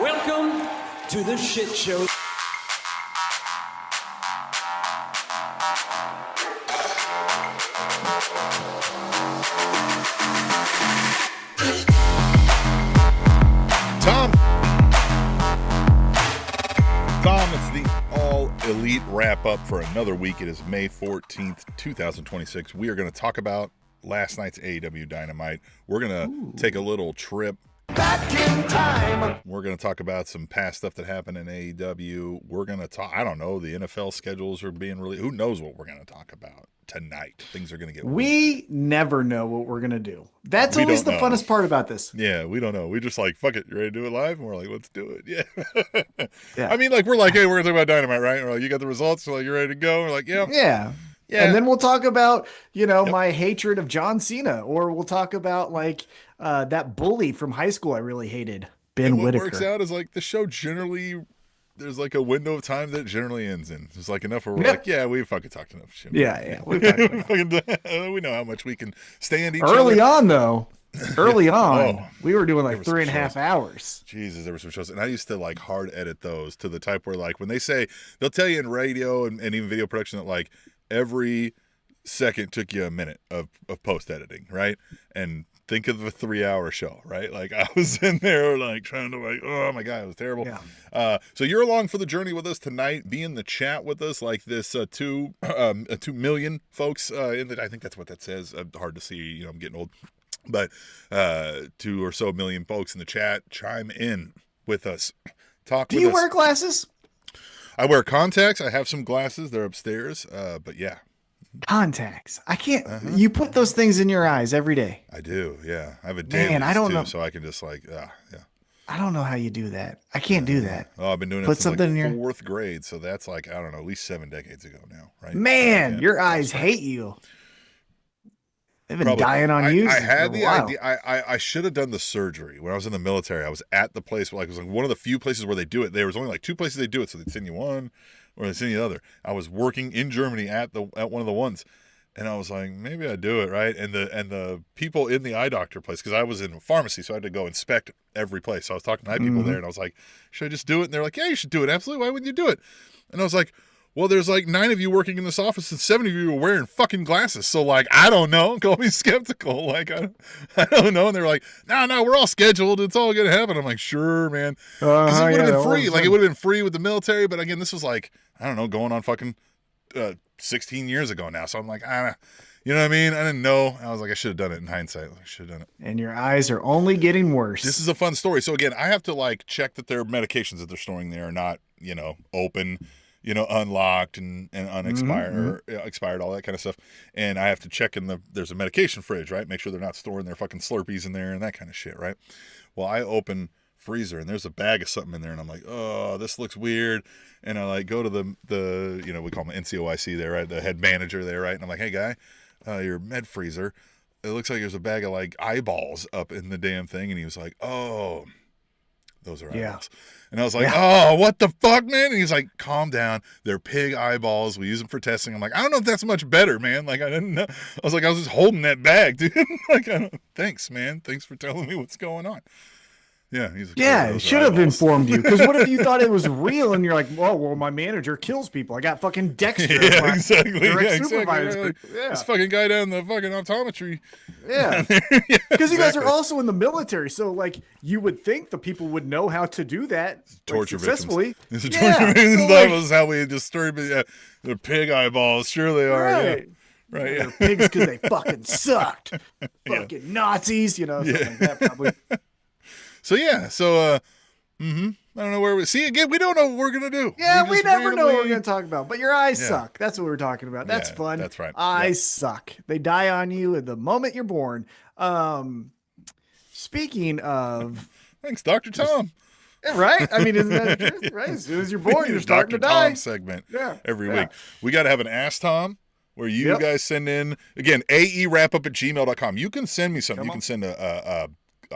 Welcome to the shit show. Tom, it's the All Elite Wrap-Up for another week. It is May 14th, 2026. We are going to talk about last night's AEW Dynamite. We're going to take a little trip back in time. We're going to talk about some past stuff that happened in AEW. We're going to talk, I don't know, the NFL schedules are being released. Who knows what we're going to talk about tonight? Things are going to get weird. We never know what we're going to do. That's always the funnest part about this. Yeah, we don't know. We just like, fuck it, you ready to do it live? And we're like, let's do it. Yeah. I mean, like, we're like, hey, we're going to talk about Dynamite, right? And we're like, you got the results? We're like, you ready to go? We're like, yeah. Yeah. And then we'll talk about, my hatred of John Cena, or we'll talk about like that bully from high school I really hated, Ben Whitaker. What works out is like the show generally, there's like a window of time that it generally ends in. There's like enough where we're like, yeah, we fucking talked enough shit. Yeah. We know how much we can stand each Early other. on, though. Early on, we were doing like 3.5 hours. Jesus, there were some shows. And I used to like hard edit those to the type where like when they say, they'll tell you in radio and even video production that like every second took you a minute of post editing, right? And think of a 3-hour show, right? Like I was in there like trying to like, oh my God, it was terrible. Yeah. So you're along for the journey with us tonight. Be in the chat with us like this 2 million folks in the, I think that's what that says. Hard to see, I'm getting old. But 2 or so million folks in the chat, chime in with us. Talk Do with you us. wear glasses? I wear contacts. I have some glasses. They're upstairs. But yeah. Contacts. I can't. You put those things in your eyes every day. I do. Yeah. I have a daily I don't know. So I can just like, yeah. I don't know how you do that. I can't do that. Oh, I've been doing it since like 4th grade. So that's like, I don't know, at least 7 decades ago now, right? Man, your eyes hate you. They've been dying on you. I had the idea. I should have done the surgery when I was in the military. I was at the place where, like, it was like one of the few places where they do it. There was only like 2 places they do it, so they'd send you one or they'd send you the other. I was working in Germany at one of the ones, and I was like, maybe I do it, right? And the people in the eye doctor place, because I was in a pharmacy, so I had to go inspect every place. So I was talking to eye people there, and I was like, should I just do it? And they're like, yeah, you should do it. Absolutely. Why wouldn't you do it? And I was like, well, there's like 9 of you working in this office and 7 of you are wearing fucking glasses. So like, I don't know. Call me skeptical. Like, I don't know. And they're like, no, we're all scheduled. It's all going to happen. I'm like, sure, man. Because it would have been free. Like, it would have been free with the military. But again, this was like, I don't know, going on fucking 16 years ago now. So I'm like, you know what I mean? I didn't know. I was like, I should have done it in hindsight. I should have done it. And your eyes are only getting worse. This is a fun story. So again, I have to like check that their medications that they're storing there are not, open, unlocked and unexpired, expired, all that kind of stuff. And I have to check there's a medication fridge, right? Make sure they're not storing their fucking Slurpees in there and that kind of shit, right? Well, I open freezer and there's a bag of something in there and I'm like, oh, this looks weird. And I like go to the we call him NCOIC there, right? The head manager there, right? And I'm like, hey guy, your med freezer, it looks like there's a bag of like eyeballs up in the damn thing. And he was like, oh, those are eyeballs. And I was like, oh, what the fuck, man? And he's like, calm down. They're pig eyeballs. We use them for testing. I'm like, I don't know if that's much better, man. Like, I didn't know. I was like, I was just holding that bag, dude. Like, thanks, man. Thanks for telling me what's going on. Yeah, he's like, it should have informed you. Because what if you thought it was real and you're like, well, my manager kills people. I got fucking Dexter. Yeah, exactly. Supervisor. Like, this fucking guy down the fucking optometry. Yeah. Because you guys are also in the military. So, like, you would think the people would know how to do that torture successfully. Victims. Torture victims. So, that was how we disturbed the pig eyeballs. Sure they are. Right. Yeah. Right. They're pigs because they fucking sucked. Fucking Nazis, something like that probably. So I don't know where see again. We don't know what we're gonna do. Yeah, we never know what we're gonna talk about. But your eyes suck. That's what we're talking about. That's fun. That's right. Eyes suck. They die on you at the moment you're born. Speaking of, thanks, Dr. Tom. Right? I mean, isn't that the truth? Right? As soon as you're born, you're starting to die. Tom segment every week. We got to have an Ask Tom where you guys send in again aewrapup@gmail.com. You can send me something. You can send a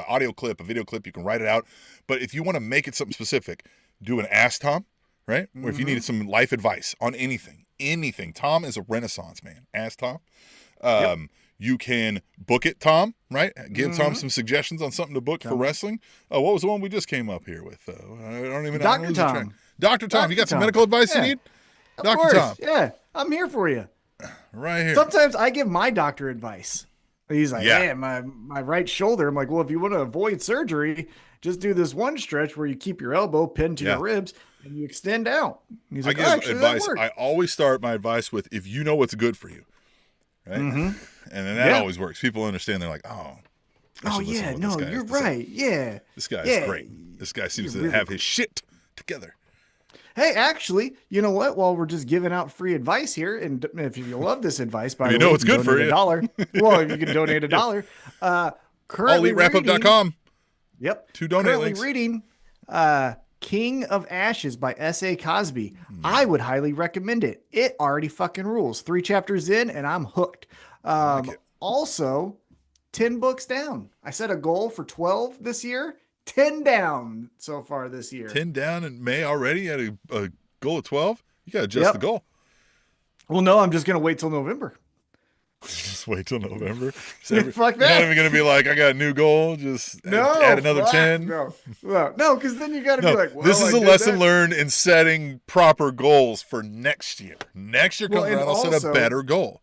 audio clip, a video clip, you can write it out. But if you want to make it something specific, do an Ask Tom, right? Or if you needed some life advice on anything. Tom is a renaissance man. Ask Tom. You can book it, Tom, right? Give Tom some suggestions on something to book for wrestling. Oh, what was the one we just came up here with? I don't even know. Dr. Tom. Dr. Tom, you got some medical advice you need? Of course. Tom. Yeah, I'm here for you. Right here. Sometimes I give my doctor advice. He's like, hey, my right shoulder. I'm like, well, if you want to avoid surgery, just do this one stretch where you keep your elbow pinned to your ribs and you extend out. He's like, I give advice. I always start my advice with, if you know what's good for you, right? And then that always works. People understand. They're like, oh, yeah, no, you're right. Yeah. This guy's great. This guy seems to have his shit together. Hey, actually, you know what? While we're just giving out free advice here, and if you love this advice, by the way, you know it's good for you. $1. Well, if you can donate $1. Currently AllEatWrapup.com. Yep. 2 donate links. Reading King of Ashes by S.A. Cosby. I would highly recommend it. It already fucking rules. 3 chapters in, and I'm hooked. Also, 10 books down. I set a goal for 12 this year. 10 down so far this year. 10 down in May already at a goal of 12? You got to adjust the goal. Well, no, I'm just going to wait till November. Just wait till November. Fuck you're that. Not even going to be like, I got a new goal. Just add another 10. No, because then you got to be like, well, this is a lesson learned in setting proper goals for next year. Next year comes around, I'll set a better goal.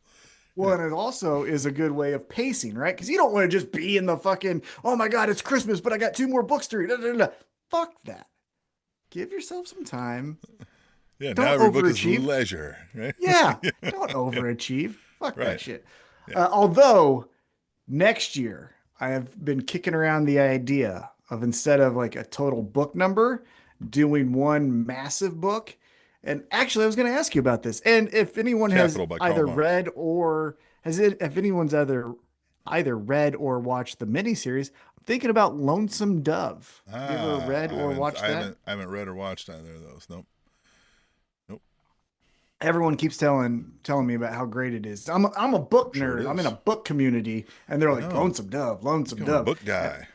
Well, and it also is a good way of pacing, right? Because you don't want to just be in the fucking, oh my God, it's Christmas, but I got 2 more books to read. Fuck that. Give yourself some time. Yeah, don't now every book is leisure, right? Yeah, don't overachieve. Fuck that shit. Yeah. Although, next year, I have been kicking around the idea of, instead of like a total book number, doing one massive book. And actually, I was going to ask you about this. And if anyone has either read or if anyone's either read or watched the miniseries, I'm thinking about Lonesome Dove. Have you ever read or watched that? I haven't read or watched either of those. Nope. Everyone keeps telling me about how great it is. I'm a book nerd. I'm in a book community, and they're like, Lonesome Dove. I'm a book guy.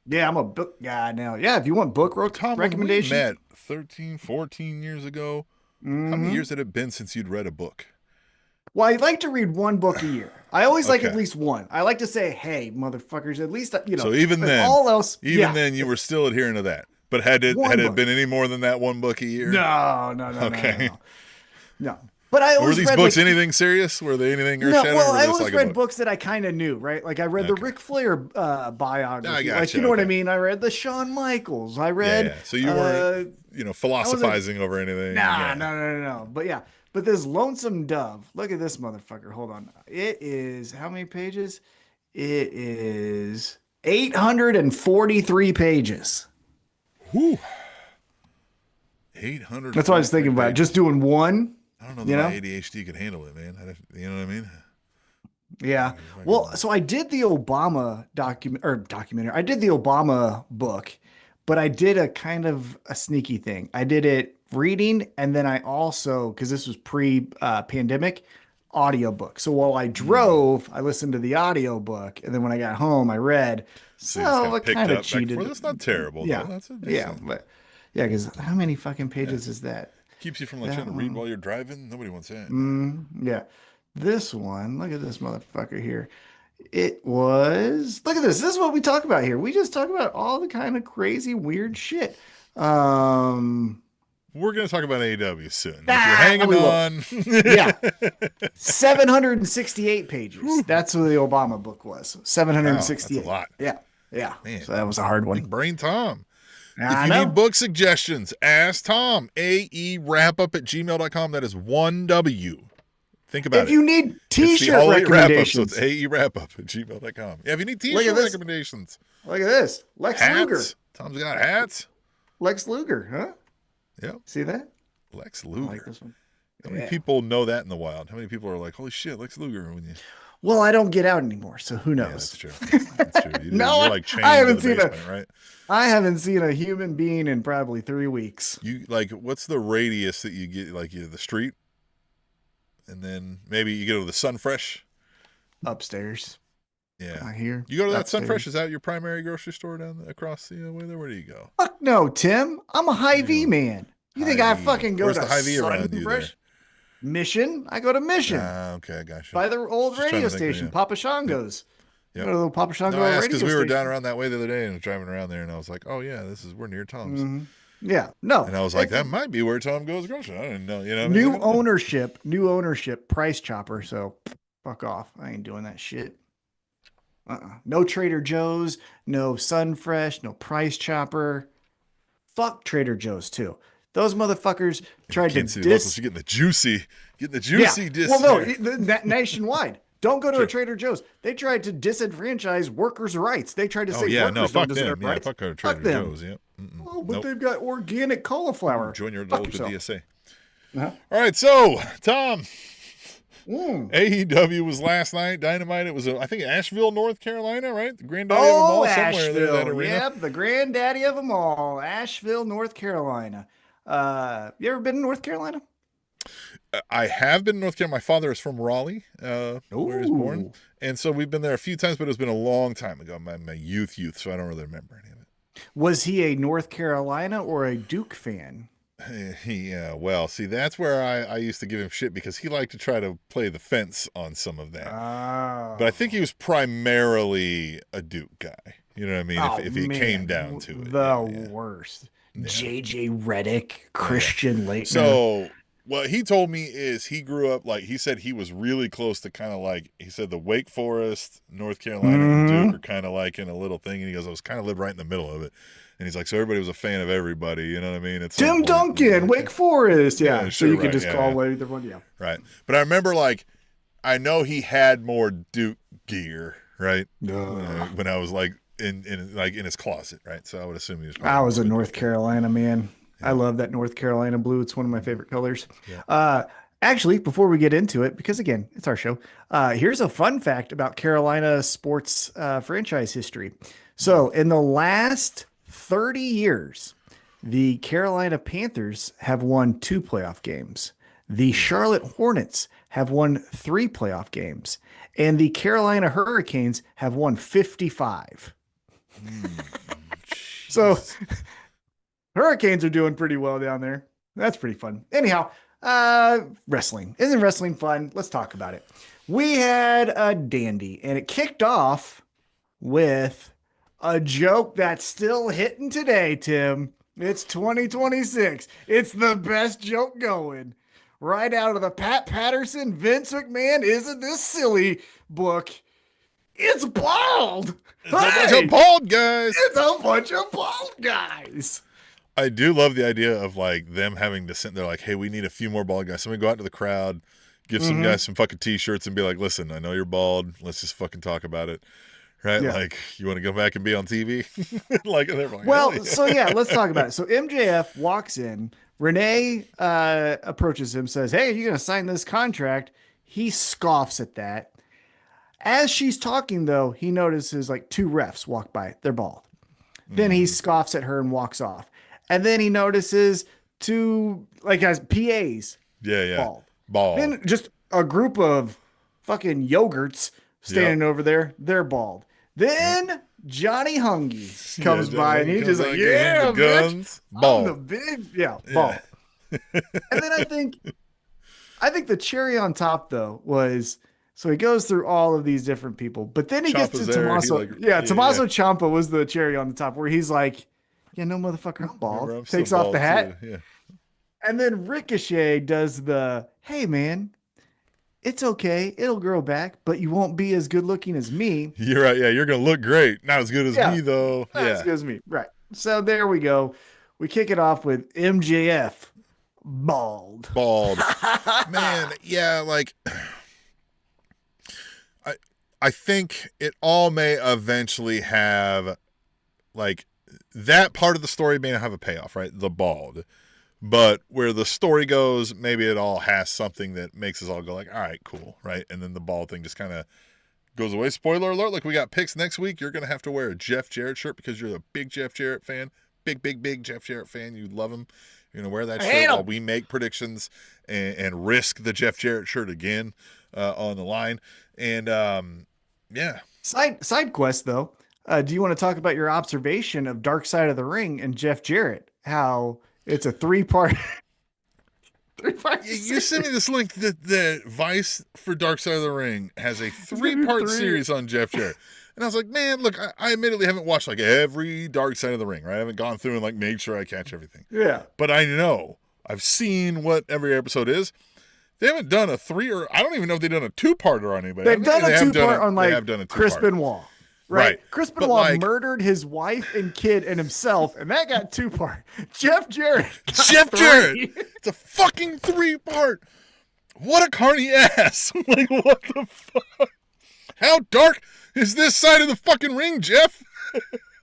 Yeah, I'm a book guy now. Yeah, if you want book recommendations. We met 13, 14 years ago. How many years had it been since you'd read a book? Well, I like to read one book a year. I always like at least one. I like to say, hey, motherfuckers, at least, So even then, all else, then you were still adhering to that. But had it been any more than that one book a year? No. No. But I always were these books anything serious? Were they anything earth-shattering? Well, I always read books that I kind of knew, right? Like I read the Ric Flair biography. You know what I mean? I read the Shawn Michaels. I read. Yeah. So you weren't, philosophizing over anything. No. But this Lonesome Dove. Look at this motherfucker. Hold on. It is how many pages? It is 843 pages. Whew. 800. That's what I was thinking about. Just doing one. I don't know that my ADHD could handle it, man. You know what I mean? Yeah. Well, so I did the Obama documentary. I did the Obama book, but I did a kind of a sneaky thing. I did it reading, and then I also, because this was pre-pandemic, audiobook. So while I drove, I listened to the audiobook, and then when I got home, I read. So I kind of cheated. That's not terrible. Yeah. Though. Because how many fucking pages is that? Keeps you from trying to read while you're driving. Nobody wants that. Yeah. This one, look at this motherfucker here. Look at this. This is what we talk about here. We just talk about all the kind of crazy, weird shit. We're going to talk about AEW soon. If you're hanging on. Yeah. 768 pages. Whew. That's what the Obama book was. 768. Wow, that's a lot. Yeah. Man, so that was a hard one. Brain Tom. If you need book suggestions, ask Tom. AEWrapup@gmail.com. That is 1 W. Think about it. If you need t-shirt recommendations. So it's AEWrapup@gmail.com. Yeah, if you need t-shirt recommendations. Look at this. Lex Luger. Tom's got hats. Lex Luger, huh? Yep. See that? Lex Luger. I like this one. How many people know that in the wild? How many people are like, holy shit, Lex Luger? Well, I don't get out anymore, so who knows? Yeah, that's true. That's true. You're like chained I haven't to the seen basement, right? I haven't seen a human being in probably 3 weeks. What's the radius that you get? The street, and then maybe you go to the Sunfresh upstairs. Yeah, I hear you go to that Sunfresh. Is that your primary grocery store down across the way there? Where do you go? Fuck no, Tim. I'm a Hy-Vee man. You think I fucking go to Hy-Vee around you there? Mission. I go to Mission. Okay, gotcha. By the old Just trying radio to think, station, yeah. Papa Shango's. Yep. Go to the Papa Shango No, I asked radio because we were station. down around that way the other day and was driving around there, and I was like, oh yeah, we're near Tom's. Mm-hmm. Yeah, no. And I was like, that might be where Tom goes grocery. I didn't know, you know. New ownership, price chopper. So fuck off. I ain't doing that shit. No Trader Joe's, no Sunfresh, no Price Chopper. Fuck Trader Joe's too. Those motherfuckers tried to You're getting the juicy diss. Well, no, nationwide. Don't go to a Trader Joe's. They tried to disenfranchise workers' rights. They tried to say workers don't deserve rights. Fuck Trader Joe's. Yep. Oh, but they've got organic cauliflower. Join your local DSA. Uh-huh. All right, so Tom. AEW was last night. Dynamite. It was, I think, Asheville, North Carolina, right? The granddaddy of them all. Somewhere there, that arena. Yep, the granddaddy of them all. Asheville, North Carolina. You ever been to North Carolina? I have been in North Carolina. My father is from Raleigh, where he was born. And so we've been there a few times, but it's been a long time ago. My youth, so I don't really remember any of it. Was he a North Carolina or a Duke fan? Yeah, well, see, that's where I used to give him shit because he liked to try to play the fence on some of that. Oh. But I think he was primarily a Duke guy. You know what I mean? If he came down to it. The worst. Yeah. J.J. Redick, Christian Laettner. So what he told me is he grew up, like, he said he was really close to kind of like, he said the Wake Forest, North Carolina, and Duke are kind of like in a little thing. And he goes, I was kind of lived right in the middle of it. And he's like, so everybody was a fan of everybody, you know what I mean? It's Tim Duncan, Wake Forest, yeah. Sure, so you could just call either one, yeah. Right. But I remember, like, I know he had more Duke gear, right? When I was like in his closet, right? So I would assume he was. I was a North Carolina man. Yeah. I love that North Carolina blue. It's one of my favorite colors. Yeah. Actually, before we get into it, because again, it's our show. Here's a fun fact about Carolina sports franchise history. So in the last 30 years, the Carolina Panthers have won 2 playoff games. The Charlotte Hornets have won 3 playoff games. And the Carolina Hurricanes have won 55. So Hurricanes are doing pretty well down there. That's pretty fun. Anyhow, wrestling. Isn't wrestling fun? Let's talk about it. We had a dandy, and it kicked off with a joke that's still hitting today, Tim. It's 2026. It's the best joke going. Right out of the Pat Patterson, Vince McMahon, Isn't This Silly book. It's bald. It's a bunch of bald guys. It's a bunch of bald guys. I do love the idea of like them having to sit there like, hey, we need a few more bald guys. Somebody go out to the crowd, give some guys some fucking t-shirts and be like, listen, I know you're bald. Let's just fucking talk about it. Right? Yeah. Like, you want to go back and be on TV? Like, they're like, well, really? So yeah, let's talk about it. So MJF walks in. Renee approaches him, says, hey, are you going to sign this contract? He scoffs at that. As she's talking, though, he notices like 2 refs walk by. They're bald. Then he scoffs at her and walks off. And then he notices 2 like guys PAs. Yeah. Bald. Then just a group of fucking yogurts standing over there. They're bald. Then Johnny Hungy comes by and he's just like, yeah, guns, bald. I'm the big, bald. And then I think the cherry on top though was, so he goes through all of these different people, but then he gets to Tommaso. Tommaso Ciampa was the cherry on the top where he's like, yeah, no motherfucker, I'm bald. I'm takes off the hat. Yeah. And then Ricochet does the, hey man, it's okay. It'll grow back, but you won't be as good looking as me. You're right. Yeah, you're going to look great. Not as good as me, though. Not as good as me. Right. So there we go. We kick it off with MJF. Bald. Man, yeah, like, I think it all may eventually have, like, that part of the story may not have a payoff, right? The bald. But where the story goes, maybe it all has something that makes us all go like, all right, cool, right? And then the ball thing just kind of goes away. Spoiler alert, like we got picks next week. You're going to have to wear a Jeff Jarrett shirt because you're a big Jeff Jarrett fan. Big Jeff Jarrett fan. You love him. You're going to wear that shirt while we make predictions and risk the Jeff Jarrett shirt again on the line. And, yeah. Side quest, though. Do you want to talk about your observation of Dark Side of the Ring and Jeff Jarrett? How... it's a 3-part 3, 5, You sent me this link that Vice for Dark Side of the Ring has a gonna do 3-part 3. series on Jeff Jarrett. And I was like, man, look, I admittedly haven't watched like every Dark Side of the Ring, right? I haven't gone through and like made sure I catch everything. Yeah. But I know, I've seen what every episode is. They haven't done a 3 or I don't even know if they've done a 2-parter on anybody. They've done a 2-part on like Chris Benoit. Benoit. Right. Chris But, Benoit like, murdered his wife and kid and himself, and that got 2-part. Jeff Jarrett. Jeff Jarrett. It's a fucking 3-part. What a carny ass. Like, what the fuck? How dark is this side of the fucking ring, Jeff?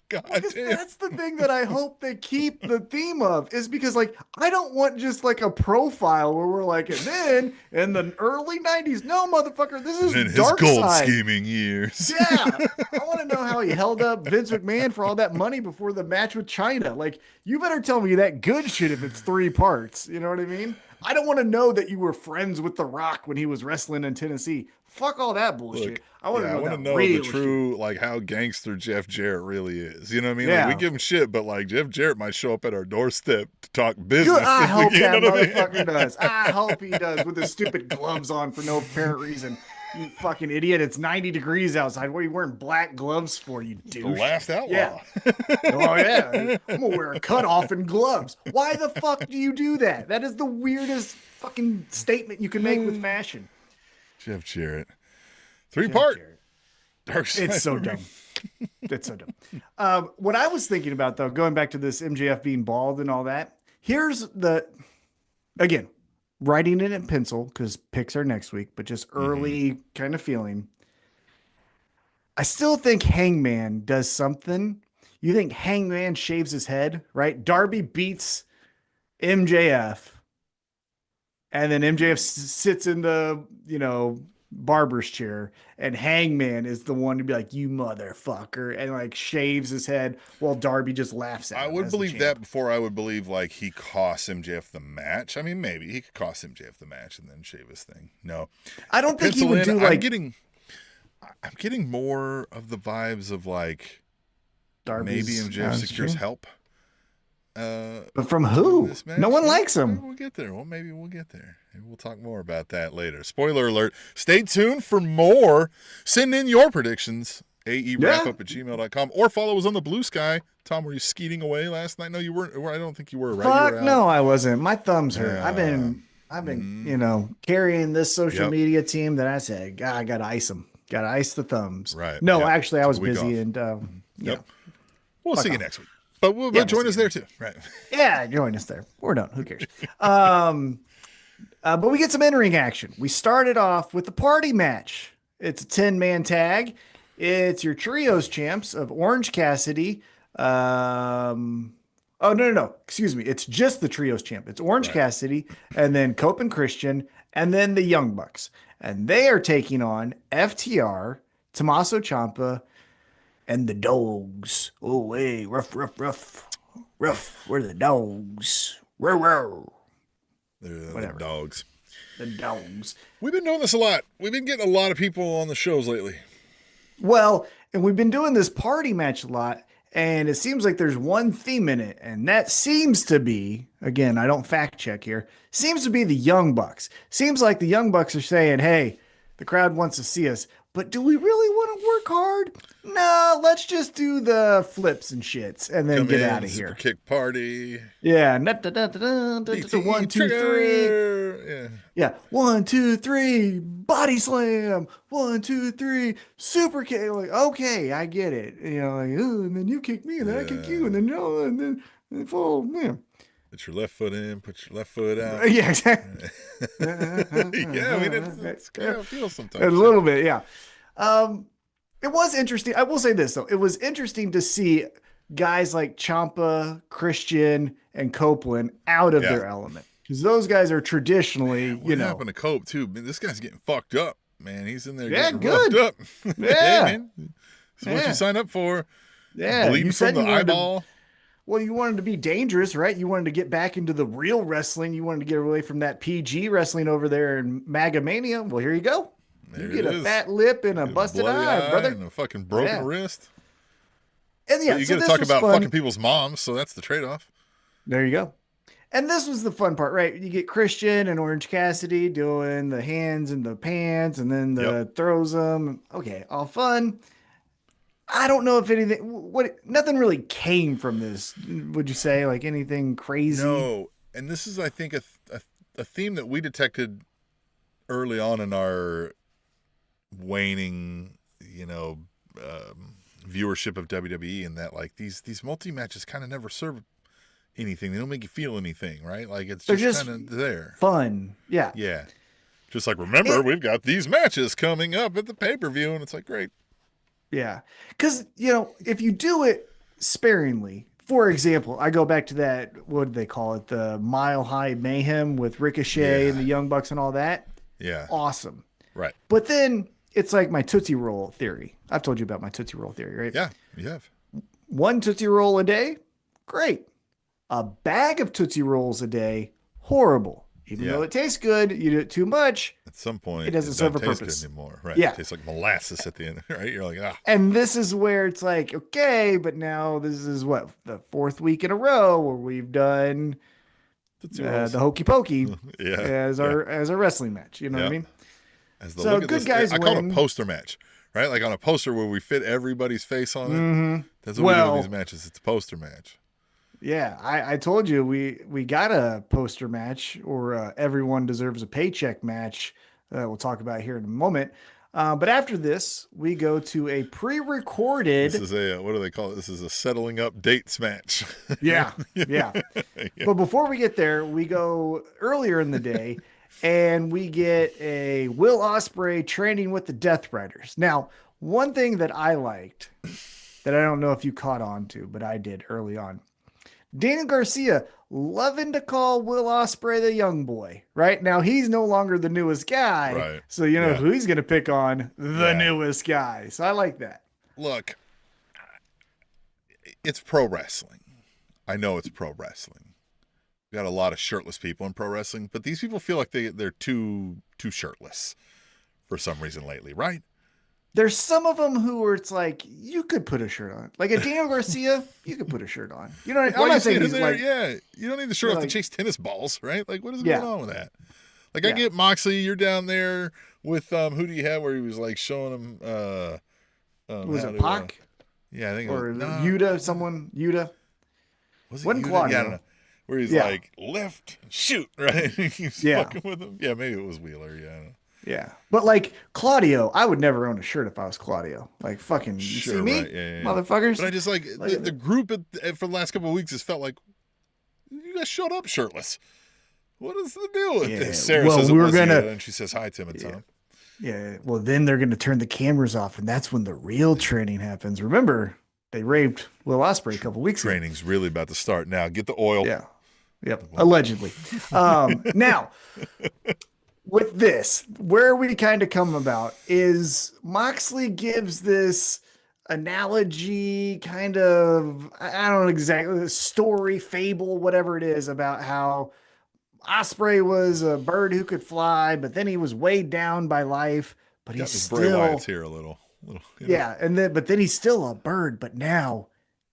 God damn. That's the thing that I hope they keep the theme of, is because, like, I don't want just like a profile where we're like, and then in the early 90s, no, motherfucker, this is in his dark gold side. scheming years. Yeah. I want to know how he held up Vince McMahon for all that money before the match with China. Like, you better tell me that good shit if it's 3 parts. You know what I mean? I don't want to know that you were friends with The Rock when he was wrestling in Tennessee. Fuck all that bullshit. Look, I want to know the true, like, how gangster Jeff Jarrett really is. You know what I mean? Yeah. Like, we give him shit, but, like, Jeff Jarrett might show up at our doorstep to talk business. Good. I hope You that know what I mean? motherfucker does. I hope he does, with his stupid gloves on for no apparent reason. You fucking idiot. It's 90 degrees outside. What are you wearing black gloves for, you douche? The last outlaw. Yeah. Oh, yeah. I'm going to wear a cutoff and gloves. Why the fuck do you do that? That is the weirdest fucking statement you can make with fashion. Jeff Jarrett. 3-part. Dark Side. It's so dumb. It's so dumb. What I was thinking about, though, going back to this MJF being bald and all that, here's the, again, writing it in pencil because picks are next week, but just early kind of feeling. I still think Hangman does something. You think Hangman shaves his head, right? Darby beats MJF, and then MJF sits in the, barber's chair, and Hangman is the one to be like, you motherfucker, and like shaves his head while Darby just laughs at him. I would believe that before I would believe like he costs MJF the match. I mean, maybe he could cost MJF the match and then shave his thing. No, I don't think he would do like. I'm getting more of the vibes of like Darby's maybe MJF secures help. But from who? No one likes him. We'll get there. Well, maybe we'll get there. Maybe we'll talk more about that later. Spoiler alert. Stay tuned for more. Send in your predictions. AEWrap@gmail.com or follow us on the Blue Sky. Tom, were you skeeting away last night? No, you weren't. I don't think you were. Right? Fuck no, I wasn't. My thumbs hurt. I've been, carrying this social media team that I said, God, I gotta ice them. Gotta ice the thumbs. Right. No, actually, I was busy and Yep. We'll see you next week. But join us there too. Right. Yeah, join us there. We're done. Who cares? But we get some in-ring action. We started off with the party match. It's a 10-man tag. It's your trios champs of Orange Cassidy. No. Excuse me. It's just the trios champ. It's Orange Cassidy, and then Copeland Christian, and then the Young Bucks. And they are taking on FTR, Tommaso Ciampa, and the Dogs. Oh, hey, rough. We're the Dogs. Row. Whatever. The Dogs. The Dogs. We've been doing this a lot. We've been getting a lot of people on the shows lately. Well, and we've been doing this party match a lot, and it seems like there's one theme in it, and that seems to be, again, I don't fact check here, seems to be the Young Bucks. Seems like the Young Bucks are saying, hey, the crowd wants to see us, but do we really want to work hard? No, let's just do the flips and shits and then get out of here. Super kick party. Yeah. 1, 2, 3. Yeah. 1, 2, 3. Body slam. 1, 2, 3. Super kick. Like, okay, I get it. And then you kick me, and then I kick you, and then fall. Yeah. Put your left foot in, put your left foot out. Yeah, exactly. Yeah, I mean, it's kind of feels sometimes. A little bit, yeah. It was interesting. I will say this, though. It was interesting to see guys like Ciampa, Christian, and Copeland out of their element. Because those guys are traditionally, what happened to Cope, too? Man, this guy's getting fucked up, man. He's in there getting good. roughed up. Yeah. Hey, man. This is what you sign up for. Yeah. Bleeding from the eyeball. Well, you wanted to be dangerous, right? You wanted to get back into the real wrestling. You wanted to get away from that PG wrestling over there in Magamania. Well, here you go. You get a fat lip and a busted eye, brother. And a fucking broken wrist. And you got to talk about fucking people's moms, so that's the trade-off. There you go. And this was the fun part, right? You get Christian and Orange Cassidy doing the hands and the pants and then the throws them. Okay, all fun. I don't know if nothing really came from this. Would you say like anything crazy? No. And this is, I think, a theme that we detected early on in our waning, viewership of WWE, and that like these multi-matches kind of never serve anything. They don't make you feel anything, right? Like it's just kind of there. Fun. Yeah. Yeah. Just like, remember, we've got these matches coming up at the pay-per-view, and it's like, great. Yeah. Because, if you do it sparingly, for example, I go back to that, what do they call it? The Mile High Mayhem with Ricochet and the Young Bucks and all that. Yeah. Awesome. Right. But then it's like my Tootsie Roll theory. I've told you about my Tootsie Roll theory, right? Yeah, you have. 1 Tootsie Roll a day, great. A bag of Tootsie Rolls a day, horrible. Even though it tastes good, you do it too much. At some point, it doesn't serve a taste purpose good anymore. Right. Yeah. It tastes like molasses at the end, right? You're like, ah. And this is where it's like, okay, but now this is what, the 4th week in a row where we've done the Hokey Pokey as our wrestling match. You know what I mean? So good guys. I call it a poster match, right? Like on a poster where we fit everybody's face on it. That's what we do in these matches. It's a poster match. Yeah, I told you we got a poster match or everyone deserves a paycheck match. We'll talk about here in a moment. But after this, we go to a pre-recorded. This is what do they call it? This is a settling up dates match. Yeah. But before we get there, we go earlier in the day and we get a Will Ospreay training with the Death Riders. Now, one thing that I liked that I don't know if you caught on to, but I did early on. Daniel Garcia loving to call Will Ospreay the young boy, right? Now he's no longer the newest guy. Right. So you know who he's going to pick on? The newest guy. So I like that. Look, it's pro wrestling. I know it's pro wrestling. We got a lot of shirtless people in pro wrestling, but these people feel like they're too shirtless for some reason lately, right? There's some of them who are, it's like, you could put a shirt on. Like a Daniel Garcia, you could put a shirt on. You know what I mean? I'm not saying he's like... Yeah, you don't need the shirt off to chase tennis balls, right? Like, what is going on with that? Like, I get Moxley, you're down there with, who do you have where he was, like, showing him... was it Pac? Yeah, I think or it was... Yuta? Was it Wasn't Yuta? Claudio. Yeah, I don't know. Where he's like, lift, shoot, right? He's fucking with him. Yeah, maybe it was Wheeler, I don't know. Yeah. But like Claudio, I would never own a shirt if I was Claudio. Like fucking see me? Right. Motherfuckers. But I just like the group for the last couple of weeks has felt like you guys showed up shirtless. What is the deal with this? Sarah says we were gonna and she says hi Tim and Tom. Yeah. Well then they're gonna turn the cameras off and that's when the real training happens. Remember, they raped Will Ospreay a couple weeks ago. Training's really about to start now. Get the oil. Yeah. Yep. Allegedly. Now with this, where we kind of come about is Moxley gives this analogy, kind of, I don't know exactly, story, fable, whatever it is, about how Ospreay was a bird who could fly, but then he was weighed down by life, but he's still... Bray Wyatt's here a little. Yeah, but then he's still a bird, but now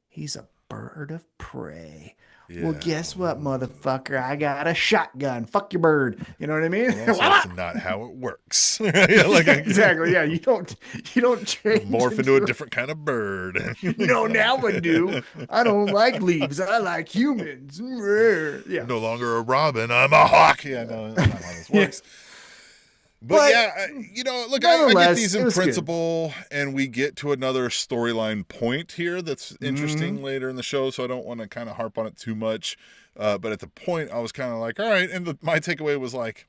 he's a bird of prey. Yeah. Well, guess what, motherfucker? I got a shotgun. Fuck your bird. You know what I mean? Well, that's not how it works. Exactly. Yeah, you don't change. Morph into a different kind of bird. No, now I do. I don't like leaves. I like humans. Yeah. No longer a robin. I'm a hawk. Yeah, no, that's not how this works. But look, I get these in principle, and we get to another storyline point here that's interesting later in the show, so I don't want to kind of harp on it too much. But at the point, I was kind of like, all right, and my takeaway was like,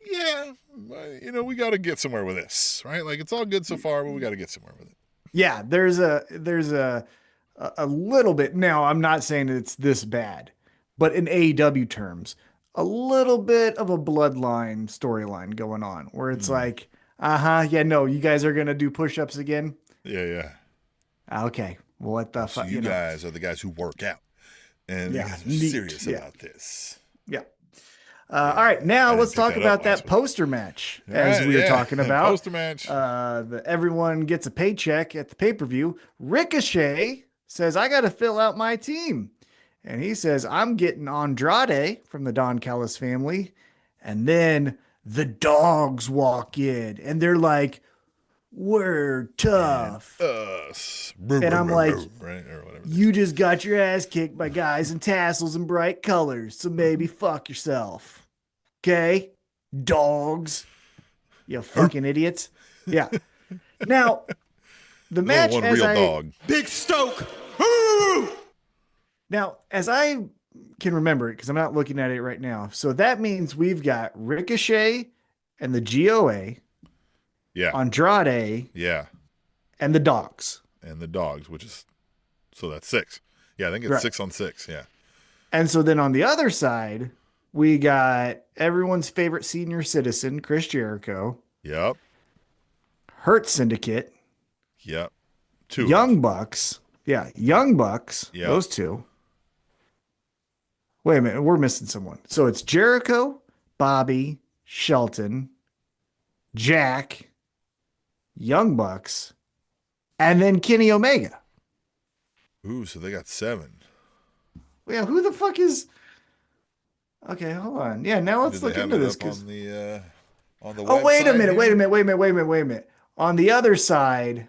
we got to get somewhere with this, right? Like, it's all good so far, but we got to get somewhere with it. Yeah, there's a little bit. Now, I'm not saying it's this bad, but in AEW terms, a little bit of a bloodline storyline going on where it's like, you guys are going to do push-ups again. Yeah. Okay. What the fuck? You guys are the guys who work out and are serious about this. Yeah. All right. Now let's talk about that poster match as we were talking about. Poster match. Everyone gets a paycheck at the pay-per-view. Ricochet says, I got to fill out my team. And he says, I'm getting Andrade from the Don Callis family. And then the dogs walk in and they're like, we're tough. And I'm like, right? Or whatever. You just got your ass kicked by guys in tassels and bright colors. So maybe fuck yourself. Okay? Dogs. You fucking idiots. Yeah. Now, the match one as real dog. Big Stoke. Now, as I can remember it, because I'm not looking at it right now. So that means we've got Ricochet and the GOA. Yeah. Andrade. Yeah. And the dogs. And the dogs, which is, so that's 6. Yeah, I think it's 6 on 6. Yeah. And so then on the other side, we got everyone's favorite senior citizen, Chris Jericho. Yep. Hurt Syndicate. Yep. 2. Young Bucks. Yeah, Young Bucks. Yep. Those 2. Wait a minute, we're missing someone. So it's Jericho, Bobby, Shelton, Jack, Young Bucks, and then Kenny Omega. Ooh, so they got 7. Yeah, who the fuck is... Okay, hold on. Yeah, now let's look into this. On the wait a minute. On the other side,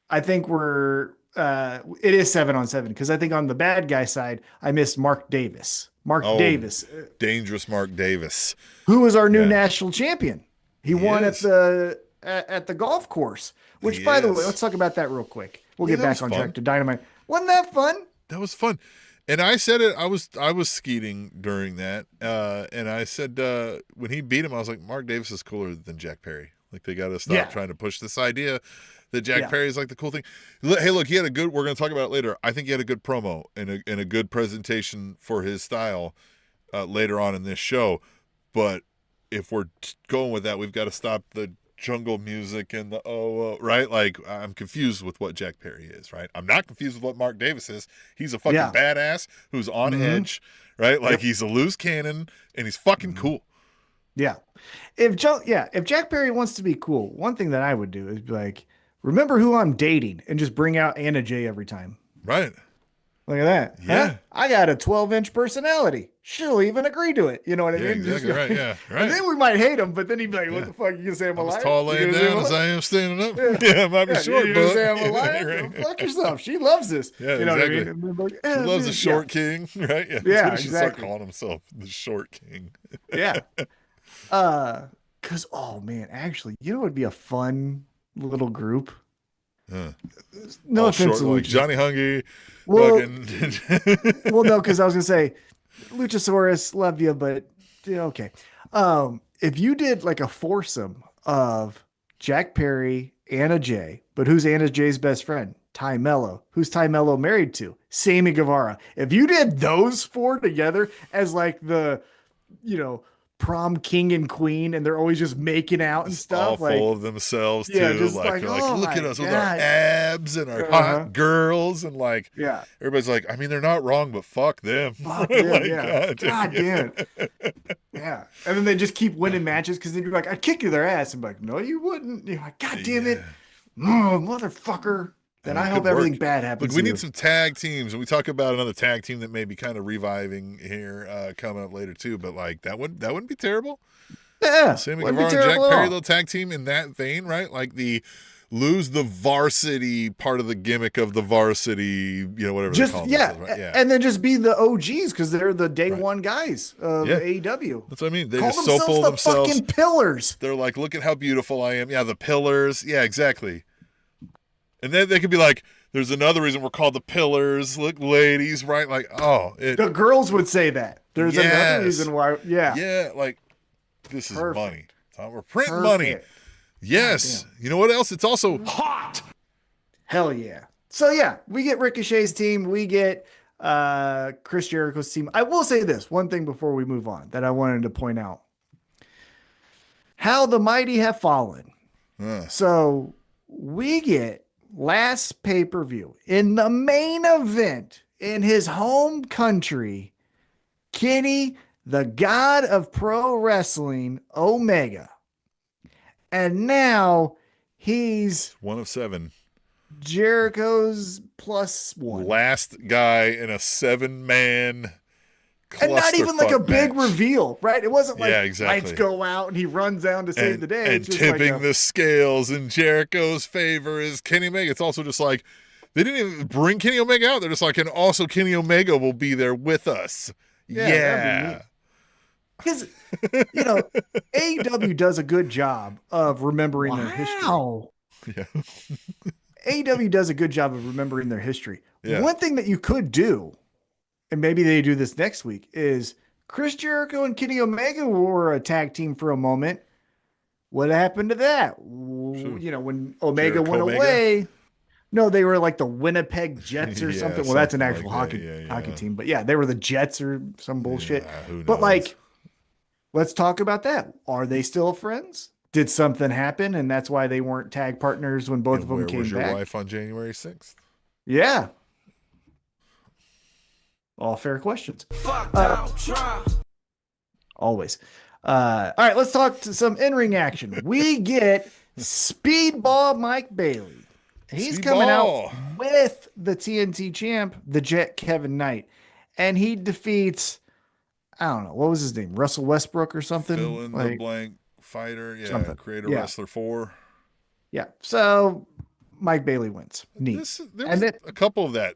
I think it is 7 on 7 because I think on the bad guy side, I missed Mark Davis. Davis. Dangerous Mark Davis. Who is our new national champion. He won at the golf course, which by the way, let's talk about that real quick. We'll get back on track to Dynamite. Wasn't that fun? That was fun. And I said it, I was skeeting during that. And I said, when he beat him, I was like, Mark Davis is cooler than Jack Perry. Like, they got to stop trying to push this idea that Jack Perry is like the cool thing. Hey, look, he had we're going to talk about it later. I think he had a good promo and a good presentation for his style later on in this show. But if we're going with that, we've got to stop the jungle music and the right? Like, I'm confused with what Jack Perry is, right? I'm not confused with what Mark Davis is. He's a fucking badass who's on edge, right? Like, he's a loose cannon and he's fucking cool. Yeah. If Jack Perry wants to be cool, one thing that I would do is be like, remember who I'm dating and just bring out Anna Jay every time. Right. Look at that. Yeah. Huh? I got a 12-inch personality. She'll even agree to it. You know what I mean? Exactly right. Yeah. Right. And then we might hate him, but then he'd be like, what the fuck? You gonna say I'm a liar? As tall laying down as I am standing up. Yeah, I might be short, you but. Say I'm a liar? Right. Well, fuck yourself. She loves this. Yeah, you know exactly. what I mean? Like, she loves the short king, right? Yeah. That's what he should start calling himself, the short king. Yeah. Because, oh man, actually, you know what would be a fun little group? No offense to like Johnny Hungy. Well, well, no, because I was gonna say Luchasaurus, love you, but okay. If you did like a foursome of Jack Perry, Anna Jay, but who's Anna Jay's best friend? Ty Mello. Who's Ty Mello married to? Sammy Guevara. If you did those 4 together as like the, prom king and queen, and they're always just making out and stuff, all full of themselves too. Just like, look at us with our abs and our hot girls, and everybody's like, I mean, they're not wrong, but fuck them. Fuck them, God damn it. Yeah. And then they just keep winning matches because they'd be like, I'd kick you their ass. And be like, no, you wouldn't. You're like, God damn it. Motherfucker. Then I hope everything bad happens. Look, we need some tag teams, and we talk about another tag team that may be kind of reviving here coming up later too. But like that wouldn't be terrible. Yeah, Sammy Guevara and Jack Perry, little tag team in that vein, right? Like lose the varsity part of the gimmick of the varsity, whatever. Just they call themselves, right? And then just be the OGs because they're the day one guys of AEW. That's what I mean. They call just so full of themselves. Fucking pillars. They're like, look at how beautiful I am. Yeah, the pillars. Yeah, exactly. And then they could be like, there's another reason we're called the Pillars. Look, ladies, right? Like, the girls would say that. There's another reason why. Yeah. Yeah, like, this is money. We're printing money. Yes. You know what else? It's also hot. Hell yeah. So, we get Ricochet's team. We get Chris Jericho's team. I will say this one thing before we move on that I wanted to point out. How the mighty have fallen. So, we get last pay-per-view in the main event in his home country, Kenny, the god of pro wrestling, Omega. And now he's 1 of 7 Jericho's +1. Last guy in a 7-man and not even like a big match. reveal, right? It wasn't like exactly. lights go out and he runs down to save the day. And it's just tipping like the scales in Jericho's favor is Kenny Omega. It's also just like, they didn't even bring Kenny Omega out. They're just like, and also Kenny Omega will be there with us. Yeah. Because, AEW does a good job of remembering their history. Yeah. AEW does a good job of remembering their history. Yeah. One thing that you could do, and maybe they do this next week, is Chris Jericho and Kenny Omega were a tag team for a moment. What happened to that? Sure. When Omega Jericho went away. No, they were like the Winnipeg Jets or something. Well, that's an actual like hockey team. But yeah, they were the Jets or some bullshit. Who but knows? Let's talk about that. Are they still friends? Did something happen and that's why they weren't tag partners when both of them came back? Where was your wife on January 6th? Yeah. All fair questions. Always. All right, let's talk to some in-ring action. We get Speedball Mike Bailey. He's coming out with the TNT champ, the Jet Kevin Knight, and he defeats, I don't know, what was his name? Russell Westbrook or something? Fill in the blank fighter. Yeah. Something. Creator Wrestler 4. Yeah. So Mike Bailey wins. Neat. There was a couple of that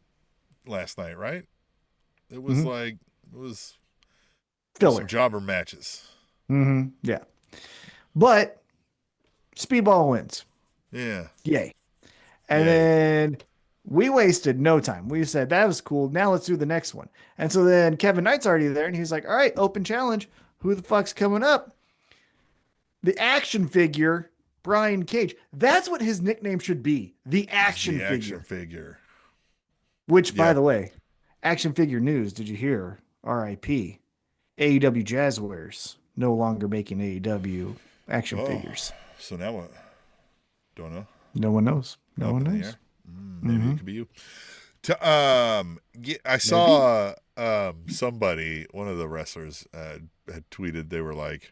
last night, right? It was it was filler. Some jobber matches. Yeah. But Speedball wins. Yeah. Yay. And then we wasted no time. We said, that was cool. Now let's do the next one. And so then Kevin Knight's already there and he's like, all right, open challenge. Who the fuck's coming up? The action figure, Brian Cage. That's what his nickname should be. The action figure. Which, by the way, action figure news. Did you hear? RIP. AEW Jazzwares no longer making AEW action figures. So now what? Don't know. No one knows. No one knows. Maybe it could be you. I saw somebody, one of the wrestlers, had tweeted. They were like,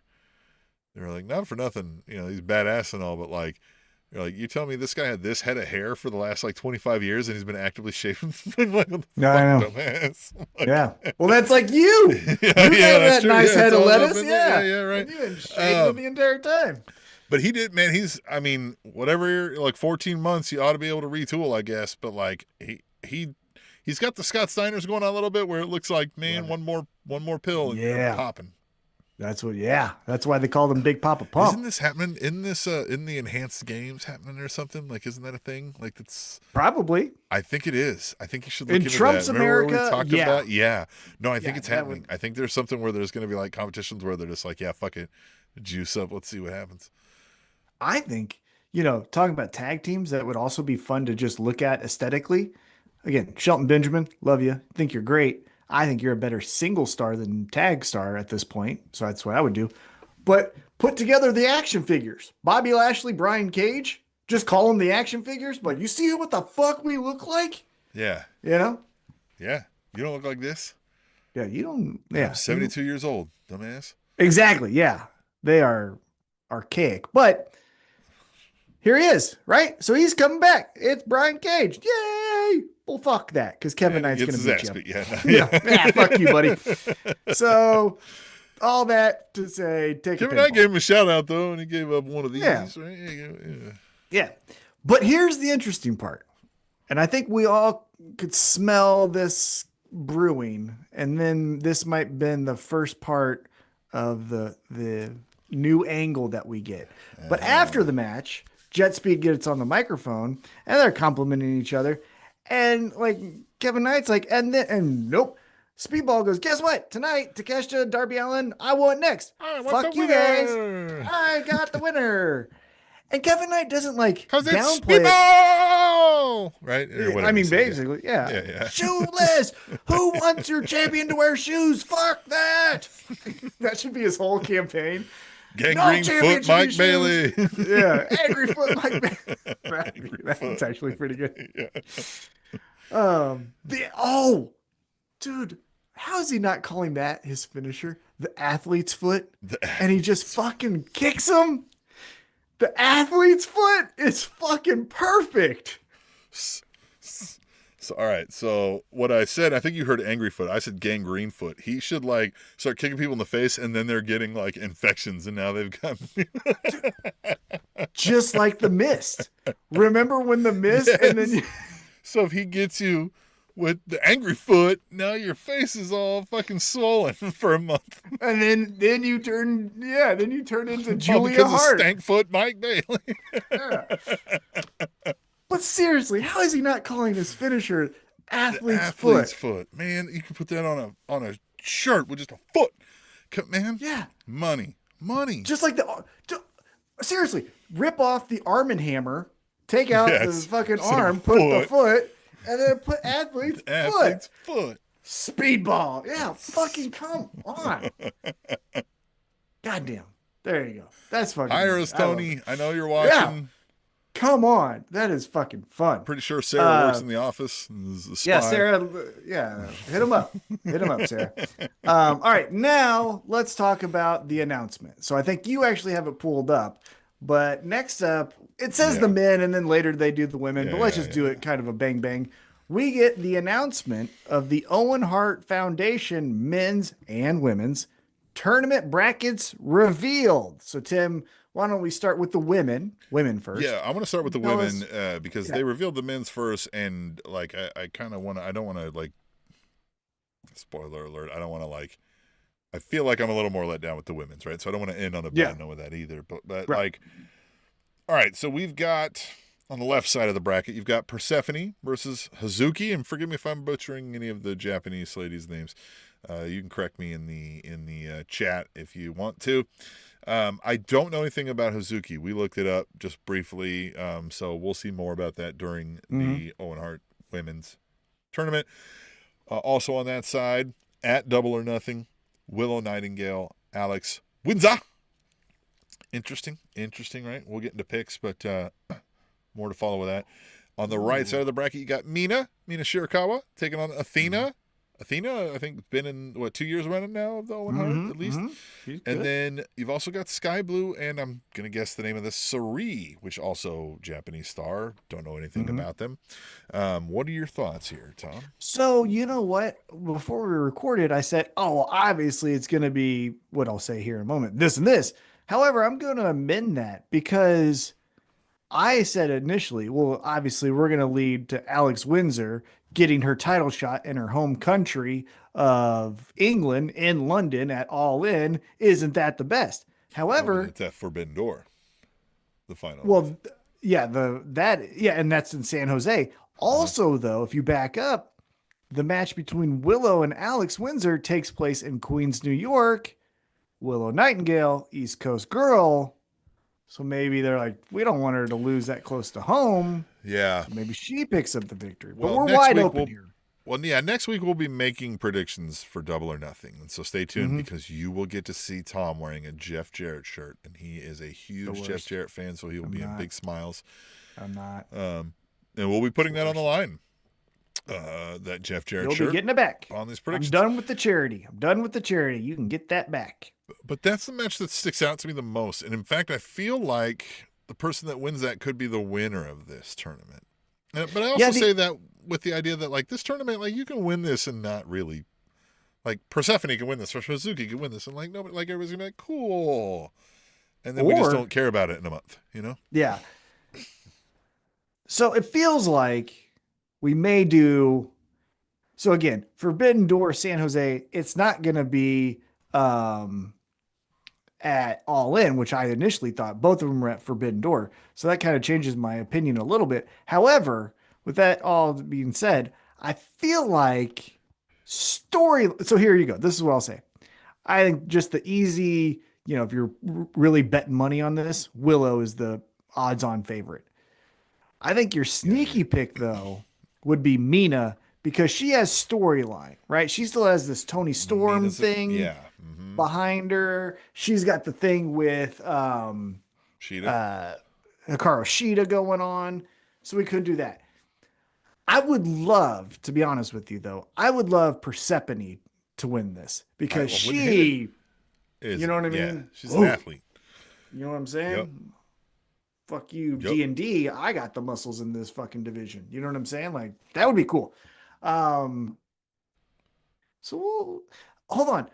not for nothing, he's badass and all, but like, they're like, you tell me this guy had this head of hair for the last 25 years and he's been actively shaving. Like, no, I know. Dumbass. Yeah. Well, that's like you. You have that nice head of lettuce. Yeah, right. You've been shaving the entire time. But he did, man. Whatever, like 14 months, you ought to be able to retool, I guess. But like he's got the Scott Steiners going on a little bit where it looks like, man, one more pill and you're popping. That's why they call them Big Papa Pump. Isn't this happening in the enhanced games happening or something? Like, isn't that a thing? Like, it's probably. I think it is. I think you should look into Trump's that. America. We talked about? Yeah. No, I think it's happening. I think there's something where there's going to be like competitions where they're just like, yeah, fuck it, juice up. Let's see what happens. I think, talking about tag teams, that would also be fun to just look at aesthetically. Again, Shelton Benjamin, love you. Think you're great. I think you're a better single star than tag star at this point. So that's what I would do. But put together the action figures. Bobby Lashley, Brian Cage, just call them the action figures. But you see what the fuck we look like? Yeah. Yeah. You don't look like this. Yeah, you don't. Yeah. I'm 72 years old, dumbass. Exactly. Yeah. They are archaic. But here he is, right? So he's coming back. It's Brian Cage. Yay! Well, fuck that, because Kevin Knight's going to beat you. Yeah, fuck you, buddy. So, all that to say, Kevin Knight gave him a shout out, though, and he gave up one of these. Yeah. Right? Yeah. But here's the interesting part. And I think we all could smell this brewing. And then this might have been the first part of the new angle that we get. But after the match, Jet Speed gets on the microphone and they're complimenting each other. And like Kevin Knight's like, and nope. Speedball goes, guess what? Tonight, Takeshita, Darby Allin, I want next. Fuck you guys. I got the winner. And Kevin Knight doesn't like downplay it. Right? I mean, basically, yeah. Shoeless. Who wants your champion to wear shoes? Fuck that. That should be his whole campaign. Gangrene foot Mike Bailey. Yeah, angry foot Mike Bailey. That's actually pretty good. Yeah. Dude, how is he not calling that his finisher? The athlete's foot? And he just fucking kicks him? The athlete's foot is fucking perfect. So, all right. So what I said, I think you heard angry foot. I said gangrene foot. He should like start kicking people in the face, and then they're getting like infections, and now they've got just like the Mist. Remember when the Mist, Yes. and then So if he gets you with the angry foot, now your face is all fucking swollen for a month. and then you turn into All Julia because Hart. of Stankfoot Mike Bailey. Yeah. But seriously, how is he not calling his finisher athlete's foot? Man, you can put that on a shirt with just a foot. Man, Yeah. money. Just like seriously, rip off the Arm and Hammer, take out the fucking arm, put the foot, and then put athlete's foot. Speedball. Yeah, fucking come on. Goddamn. There you go. That's fucking Hire us, Tony. I know you're watching. Yeah. Come on. That is fucking fun. Pretty sure Sarah works in the office. Is a spy. Yeah, Sarah. Yeah, hit him up. Hit him up, Sarah. All right, now let's talk about the announcement. So I think you actually have it pulled up, but next up, it says the men, and then later they do the women. But let's just do it kind of a bang bang. We get the announcement of the Owen Hart Foundation men's and women's tournament brackets revealed. So Tim, why don't we start with the women first? Yeah, I want to start with the women because they revealed the men's first, and like I kind of want to. I don't want to like. Spoiler alert! I don't want to like. I feel like I'm a little more let down with the women's, right? So I don't want to end on a bad note with that either. But like, all right. So we've got on the left side of the bracket, you've got Persephone versus Hazuki, and forgive me if I'm butchering any of the Japanese ladies' names. You can correct me in the chat if you want to. I don't know anything about Hazuki. We looked it up just briefly, so we'll see more about that during the Owen Hart women's tournament. Also on that side, at Double or Nothing, Willow Nightingale, Alex Windsor. Interesting, right? We'll get into picks, but more to follow with that. On the right side of the bracket, you got Mina Shirakawa taking on Athena. Athena, I think, been in, 2 years running now of the Owen Hart, at least. And then you've also got Sky Blue, and I'm going to guess the name of this, Sari, which also Japanese star. Don't know anything about them. What are your thoughts here, Tom? So, you know what? Before we recorded, I said, obviously it's going to be what I'll say here in a moment, this and this. However, I'm going to amend that because I said initially, well, obviously we're going to lead to Alex Windsor getting her title shot in her home country of England in London at All In. Isn't that the best? However, it's at Forbidden Door, the final. Well, and that's in San Jose. Also, though, if you back up, the match between Willow and Alex Windsor takes place in Queens, New York. Willow Nightingale, East Coast girl. So maybe they're like, we don't want her to lose that close to home. Yeah. So maybe she picks up the victory. But Well, we're wide open here. Well, yeah, next week we'll be making predictions for Double or Nothing. And so stay tuned because you will get to see Tom wearing a Jeff Jarrett shirt. And he is a huge Jeff Jarrett fan, so he will be in big smiles. I'm not. And we'll be putting that on the line. That Jeff Jarrett shirt. You'll be getting it back. On these predictions. I'm done with the charity. You can get that back. But that's the match that sticks out to me the most. And in fact, I feel like the person that wins that could be the winner of this tournament. But I also say that with the idea that, like, this tournament, like, you can win this and not really, like, Persephone can win this, or Suzuki can win this, and, like, nobody, like, everybody's gonna be like, cool. And then we just don't care about it in a month, you know? Yeah. So it feels like we may do. So again, Forbidden Door, San Jose, it's not going to be at All In, which I initially thought both of them were at Forbidden Door. So that kind of changes my opinion a little bit. However, with that all being said, I feel like so here you go. This is what I'll say. I think just the easy, if you're really betting money on this, Willow is the odds-on favorite. I think your sneaky pick, though, would be Mina, because she has storyline, right? She still has this Tony Storm thing behind her. She's got the thing with Hikaru Shida going on. So we couldn't do that. I would love, to be honest with you, though, I would love Persephone to win this because she is, you know what I mean? Yeah, she's an athlete. You know what I'm saying? Yep. fuck you, Yep. D&D. I got the muscles in this fucking division. You know what I'm saying? Like, that would be cool. Um, hold on.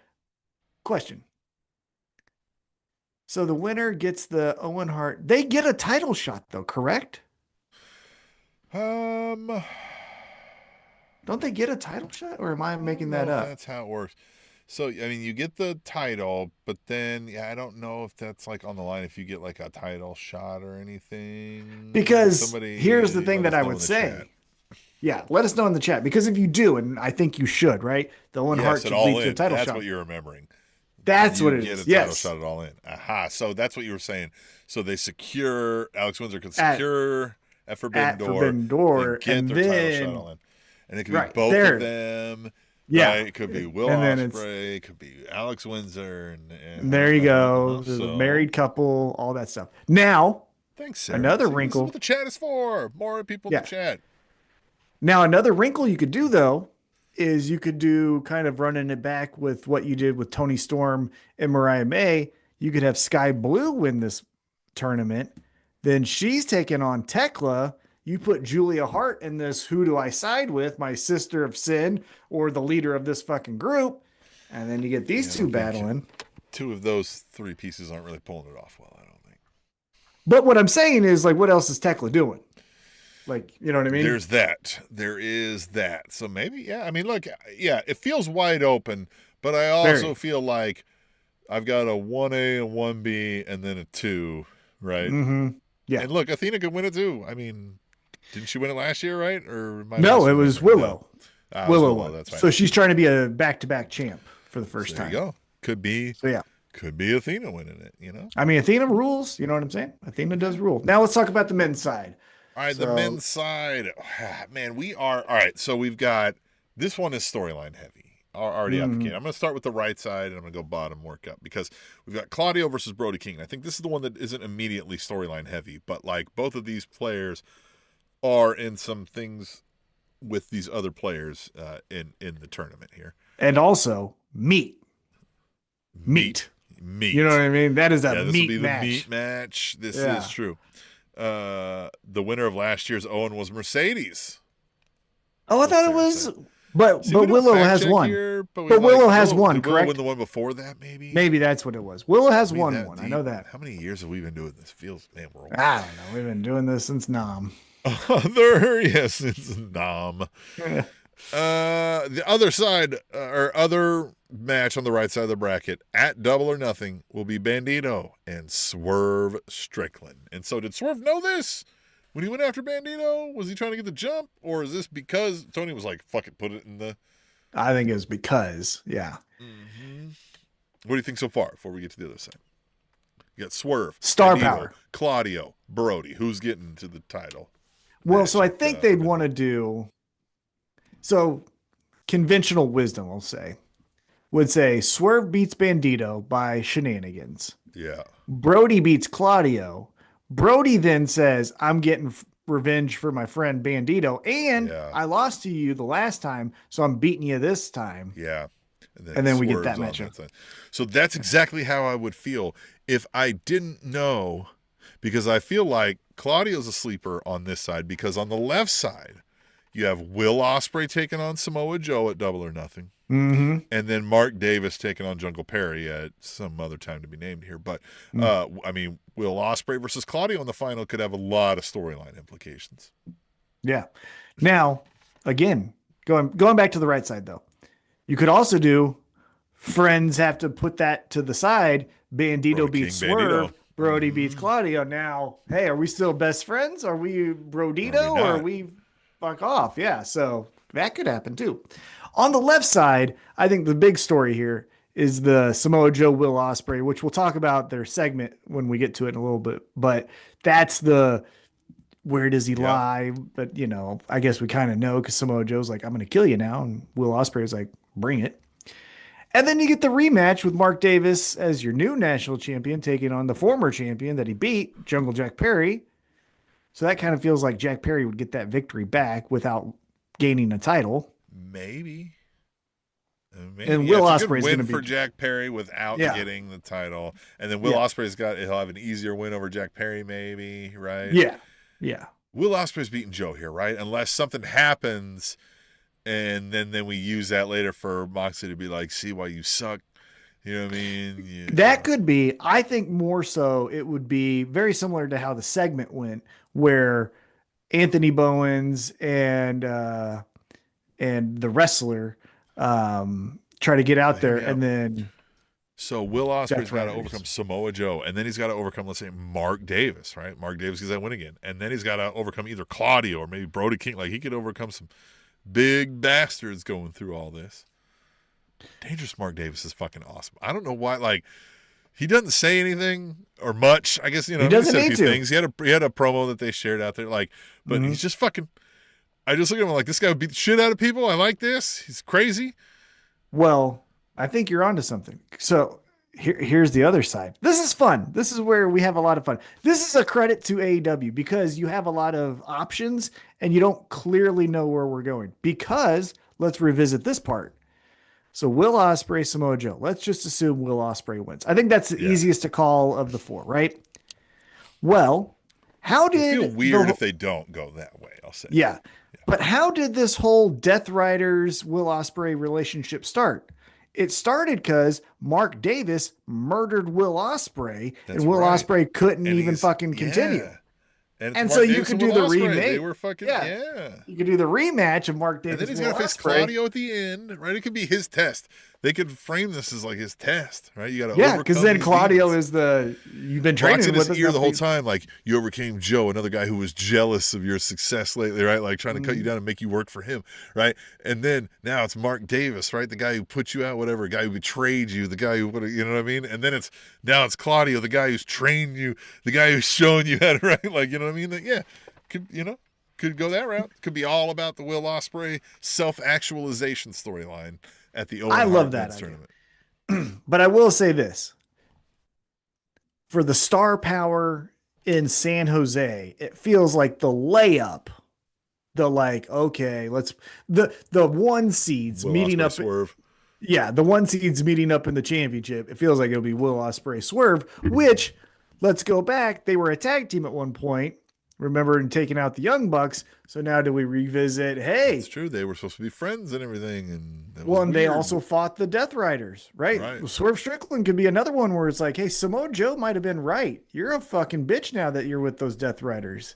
Question. So the winner gets the Owen Hart. They get a title shot though, correct? Um, Don't they get a title shot, or am I I don't making know that if up? that's how it works. So, I mean, you get the title, but then, yeah, I don't know if that's like on the line if you get like a title shot or anything. Because here's the Somebody thing let that us I know would in the chat. say. Yeah, let us know in the chat, because if you do, and I think you should, right? The Owen Yes, Hart at should All lead to a In. title That's shot. what you're remembering. That's You what it get is. a title Yes. shot at All In. Aha. So that's what you were saying. So they secure, Alex Windsor can At secure at Forbidden at Door. Forbidden They Door, get and their title shot at then All In. And it could be right both of there, them, yeah, right? It could be Will and then it's Ospreay. It could be Alex Windsor. and there you go. There's a So, married couple, all that stuff. Now thanks, Sarah. another See, this is what wrinkle, the chat is for. More people in the yeah. chat. Now another wrinkle you could do though is you could do kind of running it back with what you did with Tony Storm and Mariah May. You could have Sky Blue win this tournament. Then she's taking on Tekla. You put Julia Hart in this who do I side with, my sister of sin or the leader of this fucking group. And then you get these Yeah, I two don't think battling. two of those three pieces aren't really pulling it off well, I don't think. But what I'm saying is, like, what else is Tekla doing? Like, you know what I mean? There's that. There is that. So maybe, yeah. I mean, look, yeah, it feels wide open, but I also Very. feel like I've got a 1A, a 1B, and then a 2, right? Mm-hmm. Yeah. And look, Athena could win it too. I mean, didn't she win it last year, right? Or am I No, it was misremembering? Willow. No. It was Willow Willow. won. That's right. So she's trying to be a back-to-back champ for the first So there time. you go. Could be. So yeah. Could be Athena winning it, you know? I mean, Athena rules. You know what I'm saying? Athena does rule. Now let's talk about the men's side. All right, So, the men's side. Man, we are. All right, so we've got. This one is storyline heavy. Already out the gate. I'm going to start with the right side, and I'm going to go bottom, work up. Because we've got Claudio versus Brody King. I think this is the one that isn't immediately storyline heavy. But, like, both of these players are in some things with these other players in the tournament here. And also, meat. Meat. You know what I mean? That is a this meat will be match. the meat match. This is true. The winner of last year's Owen was Mercedes. Oh, I thought it was, but See, Willow has won. Here, but Willow has won, did correct? Willow win the one before that, maybe? Maybe that's what it was. Willow has Maybe won one. I know that. How many years have we been doing this? Feels, man, we're old. I don't know. We've been doing this since Nam. Yes, it's Nam. The other side, or other match on the right side of the bracket, at Double or Nothing, will be Bandito and Swerve Strickland. And so, did Swerve know this when he went after Bandito? Was he trying to get the jump, or is this because Tony was like, "Fuck it, put it in the"? I think it was because, yeah. Mm-hmm. What do you think so far? Before we get to the other side, you got Swerve, Star Bandito, power, Claudio, Brody. Who's getting to the title? Well, so I think they'd want to do. So, conventional wisdom, I'll say, would say Swerve beats Bandito by shenanigans. Yeah. Brody beats Claudio. Brody then says, I'm getting revenge for my friend Bandito, and I lost to you the last time, so I'm beating you this time. Yeah. And then we get that matchup. So that's exactly how I would feel if I didn't know, because I feel like Claudio's a sleeper on this side, because on the left side, you have Will Ospreay taking on Samoa Joe at Double or Nothing. Mm-hmm. And then Mark Davis taking on Jungle Perry at some other time to be named here. But, I mean, Will Ospreay versus Claudio in the final could have a lot of storyline implications. Yeah. Now, again, going back to the right side, though, you could also do friends have to put that to the side. Bandito beats Swerve. Brody beats Claudio. Now, hey, are we still best friends? Are we Brodito or are we fuck off? Yeah, so that could happen too. On the left side, I think the big story here is the Samoa Joe Will Ospreay, which we'll talk about their segment when we get to it in a little bit. But that's the where does he lie? But, you know, I guess we kind of know because Samoa Joe's like, I'm going to kill you now. And Will Ospreay is like, bring it. And then you get the rematch with Mark Davis as your new national champion, taking on the former champion that he beat, Jungle Jack Perry. So that kind of feels like Jack Perry would get that victory back without gaining a title. Maybe. Maybe And Will it's a Ospreay good is going win to for be, Jack Perry without yeah, getting the title, and then Will yeah, Ospreay's he'll have an easier win over Jack Perry, maybe, right? yeah, yeah. Will Ospreay's beating Joe here, right? Unless something happens, and then we use that later for Moxley to be like, "See why you suck." You know what I mean? That could be. I think more so it would be very similar to how the segment went, where Anthony Bowens and the wrestler try to get out Hear there, me and out. then So Will Ospreay's Death got to Riders. overcome Samoa Joe, and then he's got to overcome, let's say, Mark Davis, right? Mark Davis gets that win again, and then he's got to overcome either Claudio or maybe Brody King. Like he could overcome some big bastards going through all this. Dangerous Mark Davis is fucking awesome. I don't know why, like he doesn't say anything or much. I guess He doesn't said a need few to. things. He had a promo that they shared out there, like, but he's just fucking. I just look at him like this guy would beat the shit out of people. I like this. He's crazy. Well, I think you're onto something. So here's the other side. This is fun. This is where we have a lot of fun. This is a credit to AEW because you have a lot of options and you don't clearly know where we're going. Because let's revisit this part. So Will Ospreay, Samoa Joe. Let's just assume Will Ospreay wins. I think that's the easiest to call of the four, right? Well, how It would did feel weird if they don't go that way. I'll say. Yeah. But how did this whole Death Riders Will Ospreay relationship start? It started because Mark Davis murdered Will Ospreay, That's and Will right. Ospreay couldn't And even he's- fucking continue. yeah. And And it's so Mark you Davis could and do Will the Ospreay. remake. They were fucking You could do the rematch of Mark And Davis. then he's Will gonna face Ospreay. Claudio at the end, right? It could be his test. They could frame this as like his test, right? You got to Yeah, because then Claudio demons. is you've been Brock's training in with his us ear now the for whole these- time, like you overcame Joe, another guy who was jealous of your success lately, right? Like trying to cut you down and make you work for him, right? And then now it's Mark Davis, right? The guy who put you out, whatever, the guy who betrayed you, the guy who, you know what I mean? And then it's Claudio, the guy who's trained you, the guy who's shown you how to, right? Like, you know what I mean? That, yeah, could go that route. Could be all about the Will Ospreay self-actualization storyline at the Owen I Hart love that men's idea. tournament. But I will say this. For the star power in San Jose, it feels like the layup, okay, the one seeds Will meeting Ospreay up. swerve. Yeah, the one seeds meeting up in the championship. It feels like it'll be Will Ospreay Swerve, which, let's go back, they were a tag team at one point. Remember, and taking out the Young Bucks. So now do we revisit? Hey, It's true. They were supposed to be friends and everything, and that well, was and they weird. also fought the Death Riders, right? Right. Swerve Strickland could be another one where it's like, hey, Samoa Joe might have been right. You're a fucking bitch now that you're with those Death Riders.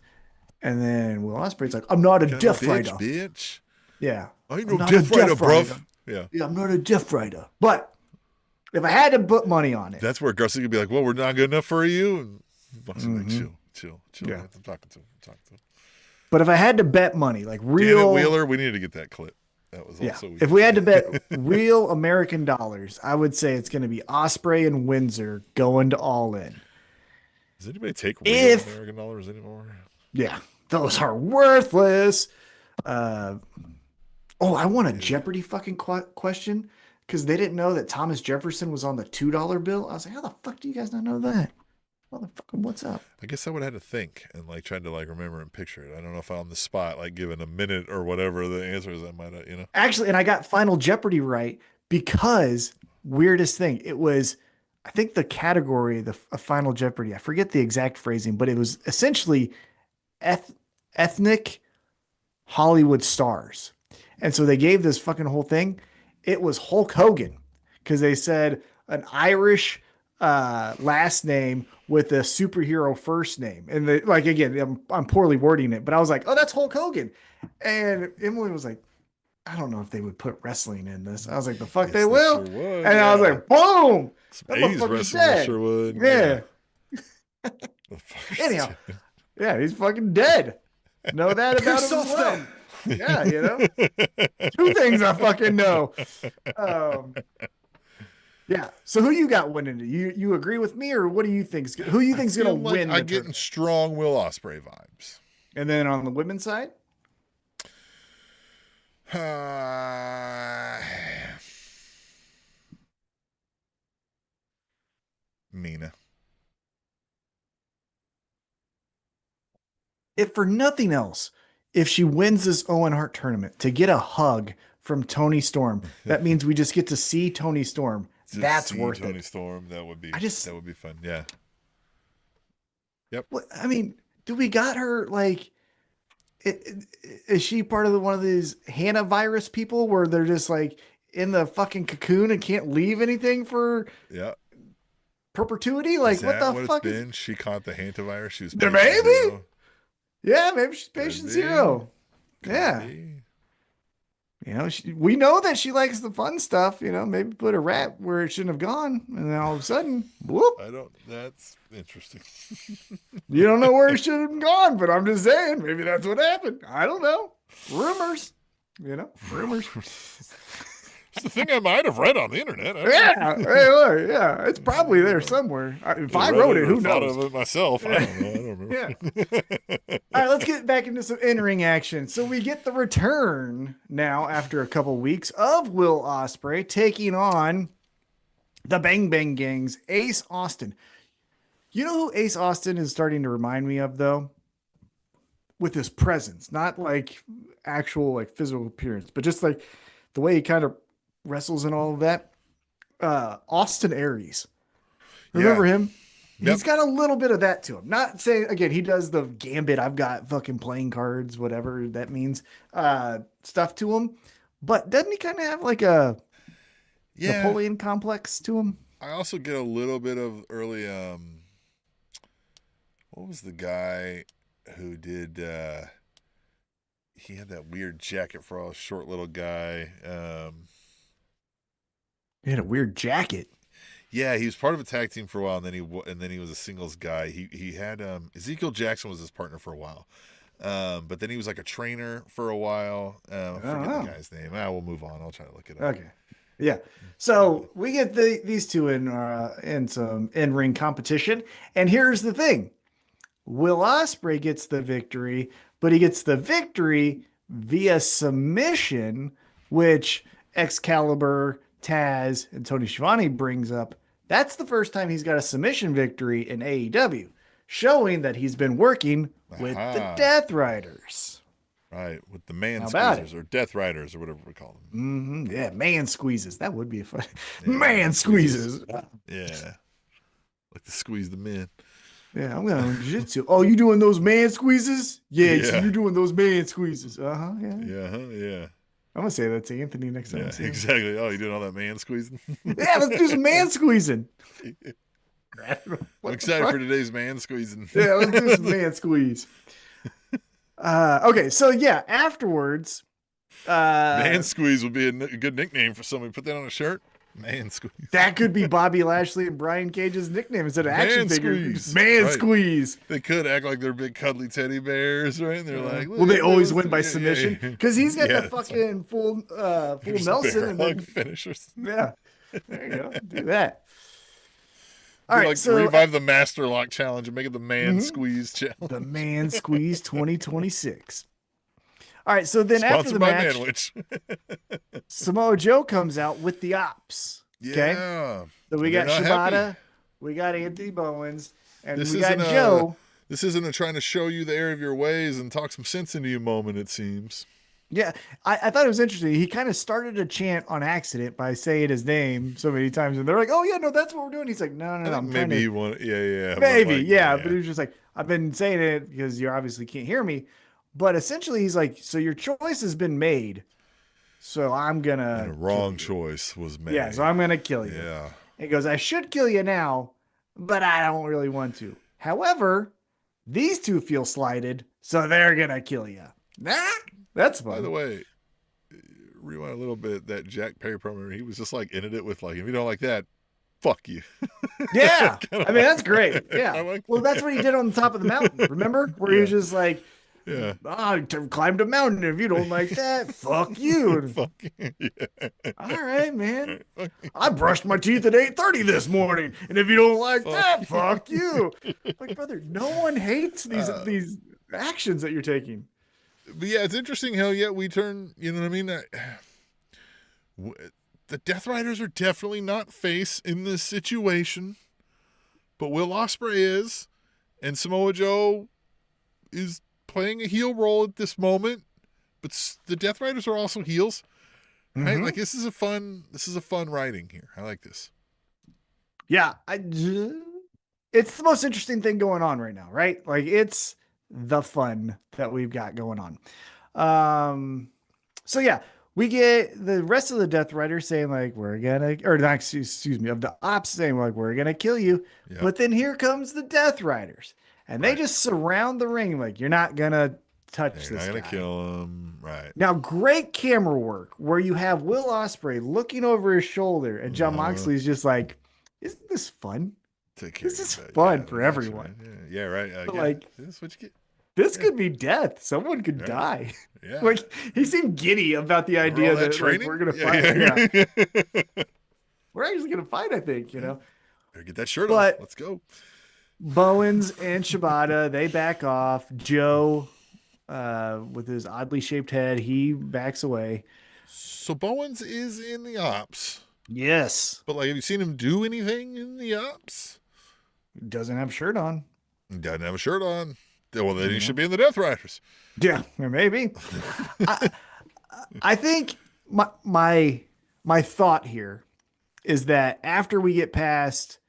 And then Will Ospreay's like, I'm not a Kind of Death bitch, Rider. bitch. Yeah. I ain't I'm no not a Death Rider, Death bruv. Rider. Yeah. Yeah, I'm not a Death Rider. But if I had to put money on it, That's where Garcia could be like, well, we're not good enough for you. And Bucks would be like, chill. Yeah. I'm talking to him. but if I had to bet money, like Damn it, real Wheeler, we needed to get that clip. That was Yeah. also weird. If we had to bet real American dollars, I would say it's going to be Ospreay and Windsor going to All In. Does anybody take real If- American dollars anymore? Yeah, those are worthless. I want a Jeopardy fucking question because they didn't know that Thomas Jefferson was on the $2 bill. I was like, how the fuck do you guys not know that? Motherfucking, what's up? I guess I would have had to think and like tried to like remember and picture it. I don't know if on the spot, like given a minute or whatever the answer is, I might have, Actually, and I got Final Jeopardy right because weirdest thing, it was, I think the category, of Final Jeopardy, I forget the exact phrasing, but it was essentially ethnic Hollywood stars. And so they gave this fucking whole thing. It was Hulk Hogan because they said an Irish last name with a superhero first name. And again, I'm poorly wording it, but I was like, oh, that's Hulk Hogan. And Emily was like, I don't know if they would put wrestling in this. I was like, the fuck Yes, they they will. sure would, And I was yeah. like, boom. That 80s motherfucker's wrestling dead. sure would. Yeah. The fuck is Anyhow, that? yeah, he's fucking dead. Know that about him as well. Yeah, two things I fucking know. Yeah. So who you got winning? You agree with me, or what do you think? Who you think's I gonna feel like win? I'm the getting tournament? strong Will Ospreay vibes. And then on the women's side, Mina. if for nothing else, if she wins this Owen Hart tournament, to get a hug from Tony Storm. That means we just get to see Tony Storm. That's worth Tony it. Storm, that would be fun. Yeah. Yep. I mean, do we got her like? Is she part of one of these Hannah virus people where they're just like in the fucking cocoon and can't leave anything for perpetuity? Like, what the fuck is? She caught the hantavirus. She was maybe. Yeah, maybe she's patient zero. Yeah. You know, we know that she likes the fun stuff. You know, maybe put a rat where it shouldn't have gone, and then all of a sudden, whoop. That's interesting. You don't know where it should have gone, but I'm just saying, maybe that's what happened. I don't know. Rumors. You know, rumors. It's the thing I might have read on the internet. Yeah. It's probably there somewhere. If I wrote it, who knows? Thought of it myself. I don't know. I don't remember. Yeah. All right, let's get back into some in-ring action. So we get the return now after a couple weeks of Will Ospreay taking on the Bang Bang Gang's Ace Austin. You know who Ace Austin is starting to remind me of, though? With his presence, not like actual like physical appearance, but just like the way he kind of wrestles and all of that. Austin Aries. Remember him? Yep. He's got a little bit of that to him. Not saying, again, he does the gambit, I've got fucking playing cards, whatever that means, stuff to him. But doesn't he kind of have like a Napoleon complex to him? I also get a little bit of early, what was the guy who did, he had that weird jacket for a short little guy. He had a weird jacket. Yeah, he was part of a tag team for a while, and then he was a singles guy. He had Ezekiel Jackson was his partner for a while, but then he was like a trainer for a while. I forget the guy's name. We'll move on. I'll try to look it up. Okay, yeah. So we get these two in some in-ring competition, and here's the thing: Will Ospreay gets the victory, but he gets the victory via submission, which Excalibur, Taz, and Tony Schiavone brings up. That's the first time he's got a submission victory in AEW, showing that he's been working with the Death Riders. Right, with the man squeezers or Death Riders or whatever we call them. Mm-hmm. Yeah, man squeezes. That would be a fun. Man squeezes. Yeah, like to squeeze the men. Yeah, I'm going to jiu-jitsu. Oh, you doing those man squeezes? Yeah, so you're doing those man squeezes. Yeah. I'm going to say that to Anthony next time. Yeah, exactly. Oh, you doing all that man squeezing? Yeah, let's do some man squeezing. I'm excited for today's man squeezing. Yeah, let's do some man squeeze. Okay, so afterwards. Man squeeze would be a good nickname for somebody. Put that on a shirt. Man squeeze. That could be Bobby Lashley and Brian Cage's nickname instead of action figures. Man squeeze. They could act like they're big cuddly teddy bears, right? And they're like, well, they always win by submission because he's got the fucking full Nelson and then finishers. Yeah, there you go. Do that. All right, so revive the Master Lock Challenge and make it the Man Squeeze Challenge. The Man Squeeze 2026. All right, so then sponsored after the match, Samoa Joe comes out with the Opps. Okay? Yeah. So we got Shibata, we got Anthony Bowens, and we got Joe. This isn't a trying to show you the error of your ways and talk some sense into you moment, it seems. Yeah, I thought it was interesting. He kind of started a chant on accident by saying his name so many times, and they're like, "Oh yeah, no, that's what we're doing." He's like, "No, maybe he wanted, maybe, but he was just like, I've been saying it because you obviously can't hear me." But essentially, he's like, so your choice has been made. So I'm going to. And a wrong choice was made. Yeah, so I'm going to kill you. Yeah. He goes, I should kill you now, but I don't really want to. However, these two feel slighted, so they're going to kill you. Nah, that's fun. By the way, rewind a little bit, that Jack Perry promo, he was just like, ended it with like, if you don't like that, fuck you. Yeah. I mean, that's great. Yeah. Well, that's what he did on the top of the mountain. Remember? Where he was just like, climbed a mountain. If you don't like that, fuck you. Fuck you. Yeah. All right, man. I brushed my teeth at 8:30 this morning, and if you don't like that, fuck you. Like, brother, no one hates these actions that you're taking. But yeah, it's interesting how we turn. You know what I mean? The Death Riders are definitely not face in this situation, but Will Ospreay is, and Samoa Joe is playing a heel role at this moment, but the Death Riders are also heels. Right? Like this is a fun writing here. I like this. Yeah, it's the most interesting thing going on right now, right? Like it's the fun that we've got going on. So yeah, we get the rest of the Death Riders saying like we're gonna, or not, excuse me, of the Opps saying like we're gonna kill you. Yep. But then here comes the Death Riders, and they just surround the ring like you're not gonna touch this guy. You're not gonna kill him, right? Now, great camera work where you have Will Ospreay looking over his shoulder, and Jon Moxley's just like, "Isn't this fun? This is fun for everyone." Right. Yeah, right. Like, this is what you get. This could be death. Someone could die. Yeah. Like he seemed giddy about the idea that like, we're gonna fight. Yeah. We're actually gonna fight, I think, you know. Better get that shirt off. Let's go. Bowens and Shibata, they back off. Joe, with his oddly shaped head, he backs away. So Bowens is in the Opps. Yes. But like, have you seen him do anything in the Opps? He doesn't have a shirt on. He doesn't have a shirt on. Well, then he should be in the Death Riders. Yeah, maybe. I think my thought here is that after we get past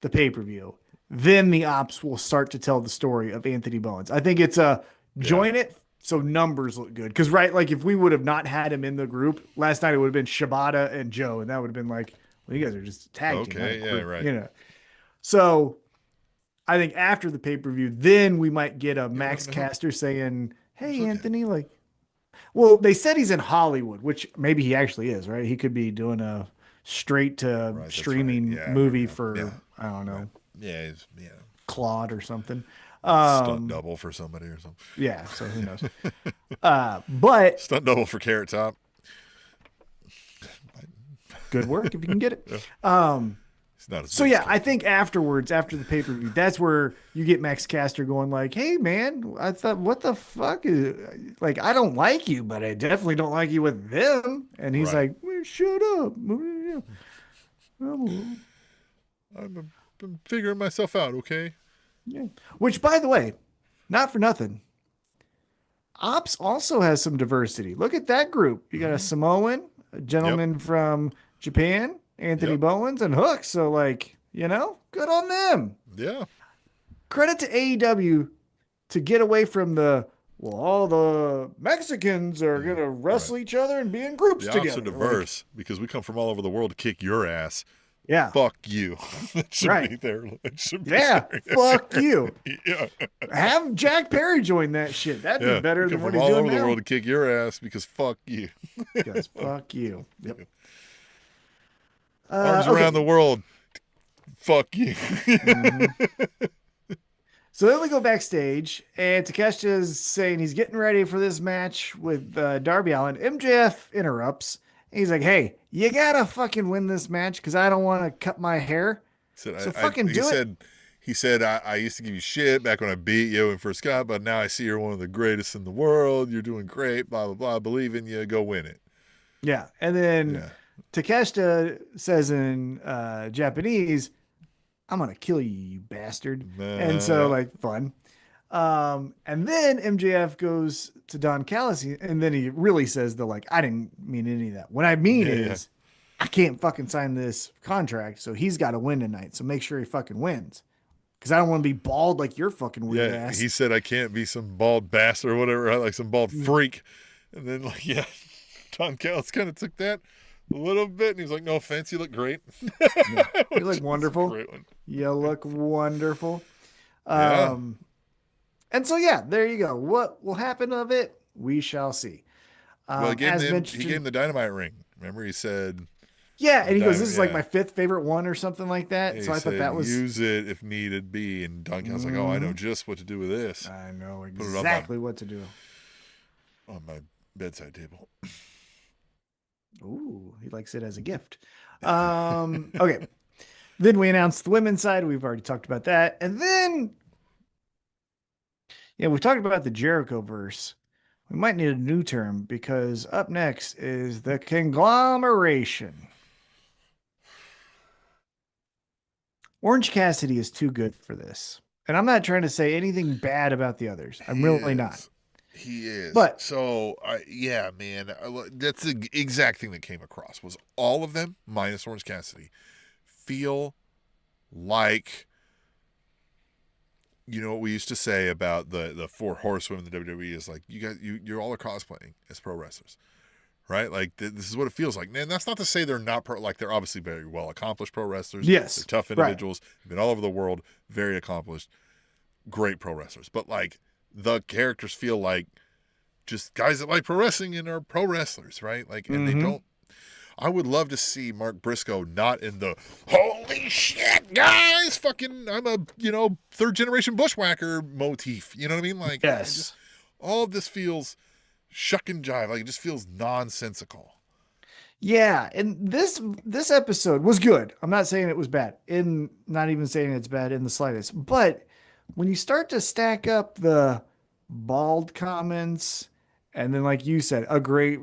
the pay-per-view, then the Opps will start to tell the story of Anthony Bowens. I think it's a join it so numbers look good. Because, right, like if we would have not had him in the group, last night it would have been Shibata and Joe, and that would have been like, well, you guys are just tag team. Okay, yeah, right. You know. So I think after the pay-per-view, then we might get a Max Caster saying, hey, Anthony, like, well, they said he's in Hollywood, which maybe he actually is, right? He could be doing a straight to streaming movie for, I don't know. Yeah. Claude or something. Stunt double for somebody or something. Yeah, so who knows? But stunt double for Carrot Top. Good work if you can get it. So yeah, I think afterwards, after the pay-per-view, that's where you get Max Caster going like, hey man, I thought, what the fuck is, like, I don't like you, but I definitely don't like you with them. And he's like, well, shut up. I'm figuring myself out, okay? Yeah. Which, by the way, not for nothing, Opps also has some diversity. Look at that group. You got a Samoan, a gentleman from Japan, Anthony Bowens, and Hook. So, like, you know, good on them. Yeah. Credit to AEW to get away from all the Mexicans are going to wrestle each other and be in groups together. The Opps are diverse because we come from all over the world to kick your ass. Yeah. Fuck you. That should be there. Fuck you. Yeah. Have Jack Perry join that shit. That'd be better than what he's doing now. All over the world to kick your ass because fuck you. Because fuck you. Yep. Arms around the world. Fuck you. So then we go backstage, and Takeshita's saying he's getting ready for this match with Darby Allin. MJF interrupts. He's like, hey, you gotta fucking win this match because I don't want to cut my hair. Fucking do it. He said, I used to give you shit back when I beat you and first got, but now I see you're one of the greatest in the world. You're doing great, blah, blah, blah. I believe in you. Go win it. Yeah. And then Takeshita says in Japanese, I'm going to kill you, you bastard. And so, like, fun. And then MJF goes to Don Callis, and then he really says, I didn't mean any of that. What I mean is, I can't fucking sign this contract, so he's got to win tonight. So make sure he fucking wins. Because I don't want to be bald like your fucking weird ass. He said, I can't be some bald bastard or whatever, like some bald freak. And then, Don Callis kind of took that a little bit, and he was like, no offense, you look great. You look wonderful. Great one. You look wonderful. And so, there you go. What will happen of it? We shall see. Well, he gave him the Dynamite ring. Remember, he said... Yeah, and he goes, this is like my fifth favorite one or something like that. So I thought that was... use it if needed be. And Don Callis like, oh, I know just what to do with this. I know exactly what to do. On my bedside table. Ooh, he likes it as a gift. Okay. Then we announced the women's side. We've already talked about that. And then... Yeah, we talked about the Jericho verse. We might need a new term because up next is the conglomeration. Orange Cassidy is too good for this. And I'm not trying to say anything bad about the others. I'm really not. He is. But so, yeah, man, that's the exact thing that came across was all of them, minus Orange Cassidy, feel like, you know what we used to say about the four horsewomen in the WWE is like, you're all are cosplaying as pro wrestlers, right? Like this is what it feels like. Man, that's not to say they're not like they're obviously very well accomplished pro wrestlers. Yes, they're tough individuals. Right. Been all over the world, very accomplished, great pro wrestlers. But like the characters feel like just guys that like pro wrestling and are pro wrestlers, right? Like, and they don't. I would love to see Mark Briscoe not in the holy shit, guys, fucking I'm a third generation bushwhacker motif. You know what I mean? Like, yes, all of this feels shuck and jive. Like it just feels nonsensical. Yeah, and this episode was good. I'm not saying it was bad. Not even saying it's bad in the slightest. But when you start to stack up the bald comments, and then like you said, a great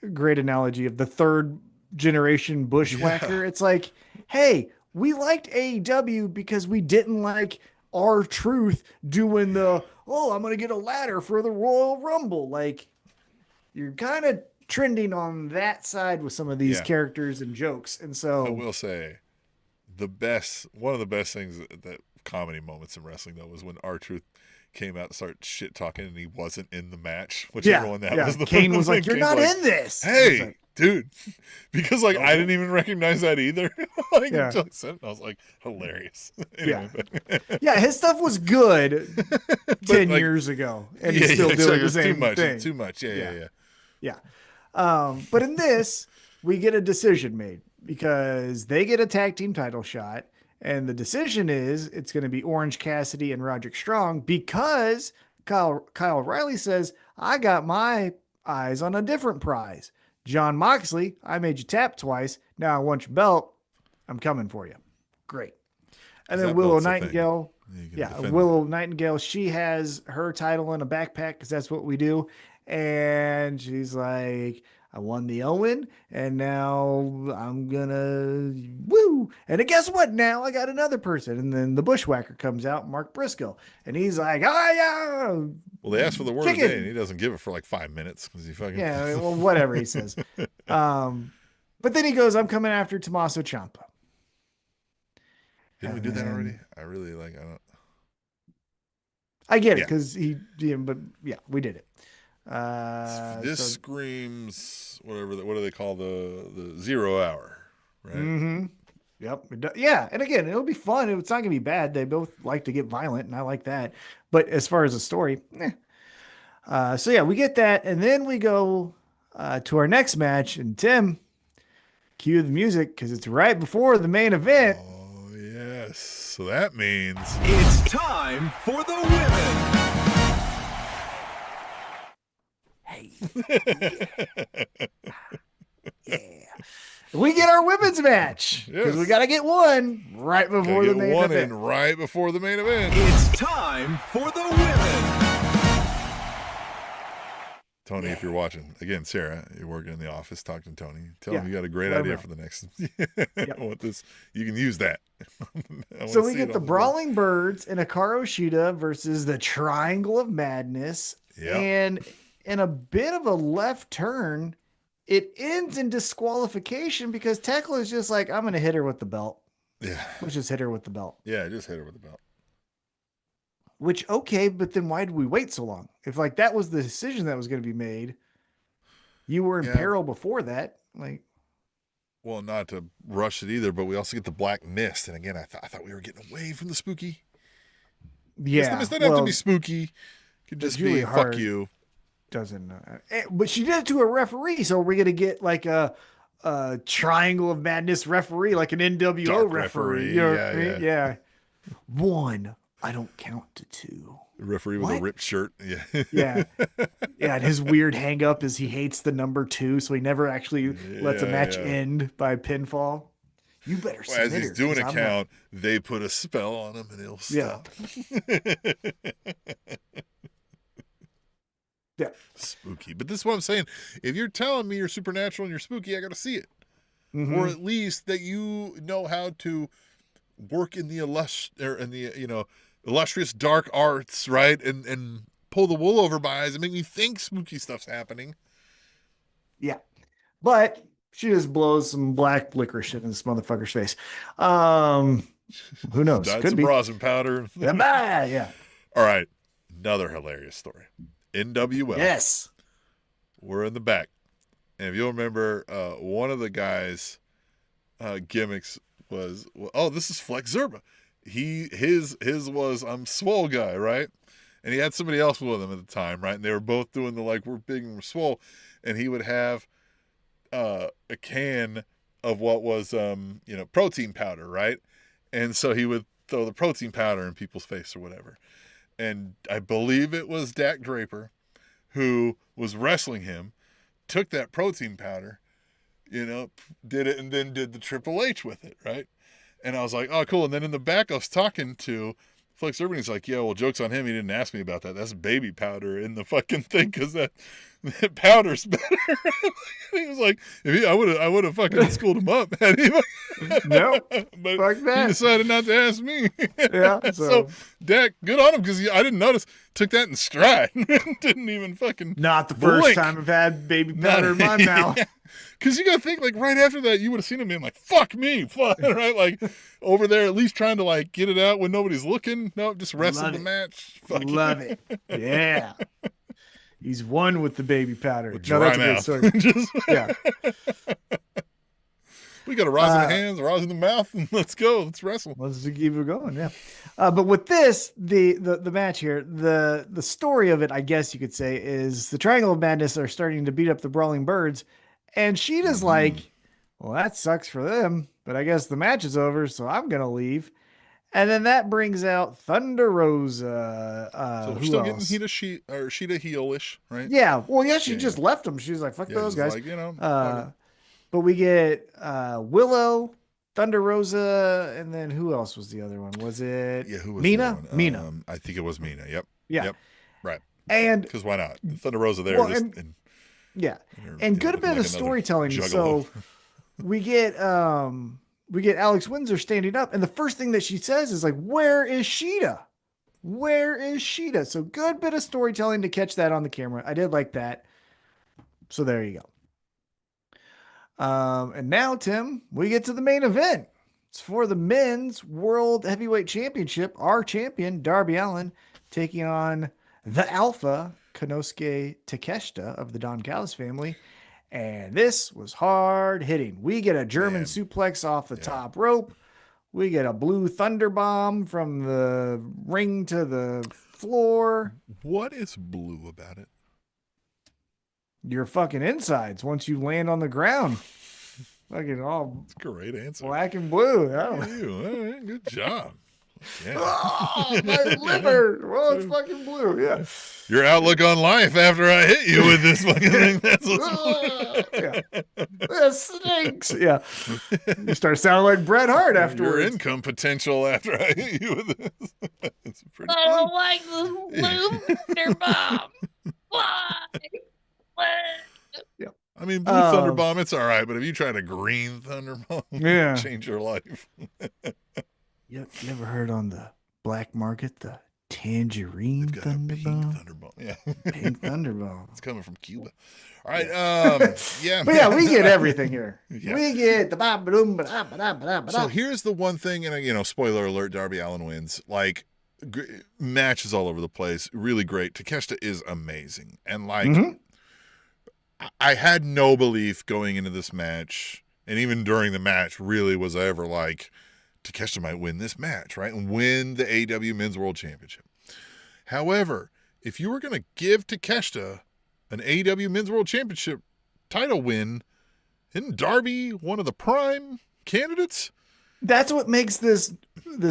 analogy of the third generation bushwhacker. Yeah. It's like, hey, we liked AEW because we didn't like R-Truth doing the, I'm going to get a ladder for the Royal Rumble. Like, you're kind of trending on that side with some of these characters and jokes. And so I will say one of the best things that comedy moments in wrestling though was when R-Truth came out and started shit talking and he wasn't in the match. Whichever one that was. Kane was like, "You're not in this." Hey, like, dude, because like I didn't even recognize that either. Until I said it, I was like, hilarious. Anyway, his stuff was good 10 years ago, and he's still doing the same thing. Too much. Yeah. But in this, we get a decision made because they get a tag team title shot. And the decision is it's going to be Orange Cassidy and Roderick Strong because Kyle O'Reilly says, I got my eyes on a different prize. Jon Moxley, I made you tap twice. Now I want your belt. I'm coming for you. Great. And then Willow Nightingale. Willow Nightingale, she has her title in a backpack because that's what we do. And she's like, I won the Owen, and now I'm gonna woo. And guess what? Now I got another person. And then the bushwhacker comes out, Mark Briscoe, and he's like, yeah. Well, they asked for the word of the day, and he doesn't give it for like 5 minutes because he fucking whatever he says. But then he goes, I'm coming after Tommaso Ciampa. Didn't we do that already? I get it because but we did it. This screams whatever. What do they call the 0 hour? Right. Mm-hmm. Yep. Yeah. And again, it'll be fun. It's not gonna be bad. They both like to get violent, and I like that. But as far as the story, we get that, and then we go to our next match. And Tim, cue the music because it's right before the main event. Oh yes. So that means it's time for the women. We get our women's match because we got to get one right before the main event. Right before the main event. It's time for the women. Tony, if you're watching, again, Sarah, you're working in the office, talking to Tony. Tell him you got a great idea for the next. I want this. You can use that. So we get the Brawling Birds and Hikaru Shida versus the Triangle of Madness. Yep. And in a bit of a left turn, it ends in disqualification because Tekla is just like, I'm going to hit her with the belt. Yeah. Let's just hit her with the belt. Yeah, just hit her with the belt. Which, okay, but then why did we wait so long? If like that was the decision that was going to be made, you were in peril before that. Like, well, not to rush it either, but we also get the Black Mist. And again, I thought we were getting away from the spooky. Yeah. It doesn't have to be spooky. It could just be fuck you. Doesn't, but she did it to a referee. So we're going to get like a Triangle of Madness referee, like an NWO Dark referee. You know what I mean? Yeah. One. I don't count to two. The referee with a ripped shirt. Yeah. Yeah. And his weird hang up is he hates the number 2. So he never actually lets a match end by pinfall. You better submit as he's doing a count, they put a spell on him and he'll stop. Yeah. Spooky. But this is what I'm saying. If you're telling me you're supernatural and you're spooky, I got to see it. Mm-hmm. Or at least that you know how to work in the illustrious dark arts, right? And pull the wool over my eyes and make me think spooky stuff's happening. Yeah. But she just blows some black licorice in this motherfucker's face. Who knows? Dyed Could some be. rosin powder. Yeah. All right. Another hilarious story. NWL. Yes. We're in the back. And if you'll remember, one of the guys' gimmicks was, oh, this is Flex Zerba. His was I'm swole guy, right? And he had somebody else with him at the time, right? And they were both doing the like we're big and we're swole. And he would have a can of what was protein powder, right? And so he would throw the protein powder in people's face or whatever. And I believe it was Dak Draper who was wrestling him, took that protein powder, did it, and then did the Triple H with it, right? And I was like, oh, cool. And then in the back, I was talking to Flex Urban. He's like, yeah, well, joke's on him. He didn't ask me about that. That's baby powder in the fucking thing because that powder's better. He was like, I would have fucking schooled him up. Had he, no, but fuck that. he decided not to ask me. Yeah. So Dak, good on him because I didn't notice. Took that in stride. Didn't even fucking. Not the first blink. time I've had baby powder in my mouth. Because you got to think, like, right after that, you would have seen him being like, fuck me, right? Like, over there, at least trying to, like, get it out when nobody's looking. No, just wrestling the match. Love it. Yeah. He's one with the baby powder. With No, dry that's mouth. a good story. Yeah. We got a rosin in the hands, a rosin in the mouth, and let's go. Let's wrestle. Let's keep it going, yeah. But with this, the match here, the story of it, I guess you could say, is the Triangle of Madness are starting to beat up the Brawling Birds, and Sheeta's like, well, that sucks for them, but I guess the match is over, so I'm gonna leave. And then that brings out Thunder Rosa. So we're who still else? getting Sheeta heelish, right? Yeah. Well, yeah, she just left them. She was like, fuck those guys. Like, But we get Willow, Thunder Rosa, and then who else was the other one? Was it who was Mina? the other one? Mina. I think it was Mina. Yep. Yeah. Yep. Right. And because why not? Thunder Rosa there. Well, and good bit of storytelling. Juggalo. So we get Alex Windsor standing up, and the first thing that she says is like, "Where is Sheeta? Where is Sheeta?" So good bit of storytelling to catch that on the camera. I did like that. So there you go. And now, Tim, we get to the main event. It's for the Men's World Heavyweight Championship. Our champion, Darby Allin, taking on the Alpha, Konosuke Takeshita of the Don Callis family. And this was hard hitting. We get a German suplex off the top rope. We get a blue thunder bomb from the ring to the floor. What is blue about it? Your fucking insides once you land on the ground. Fucking all That's a great answer. black and blue. All right, good job. Yeah. Oh, my liver. Well, it's fucking blue. Yeah. Your outlook on life after I hit you with this fucking thing. That's what's Yeah. That stinks. Yeah. You start sounding like Bret Hart afterwards. Your income potential after I hit you with this. It's pretty I don't like this blue thunder bomb. Why? Yeah. I mean, blue thunder bomb, it's all right, but if you tried a green thunder bomb, Yeah. change your life. You ever heard on the black market the tangerine Got a thunder pink bomb? thunder bomb. Yeah. Pink thunder bomb. It's coming from Cuba. All right. Yeah. But yeah, we get everything here. Yeah. We get the ba ba doom ba da ba da ba da ba da. So here's the one thing, and spoiler alert: Darby Allin wins. Like matches all over the place, really great. Takeshita is amazing, and like I had no belief going into this match, and even during the match, really was I ever like Takeshita might win this match, right, and win the AEW Men's World Championship. However, if you were going to give Takeshita an AEW Men's World Championship title win, isn't Darby one of the prime candidates? That's what makes this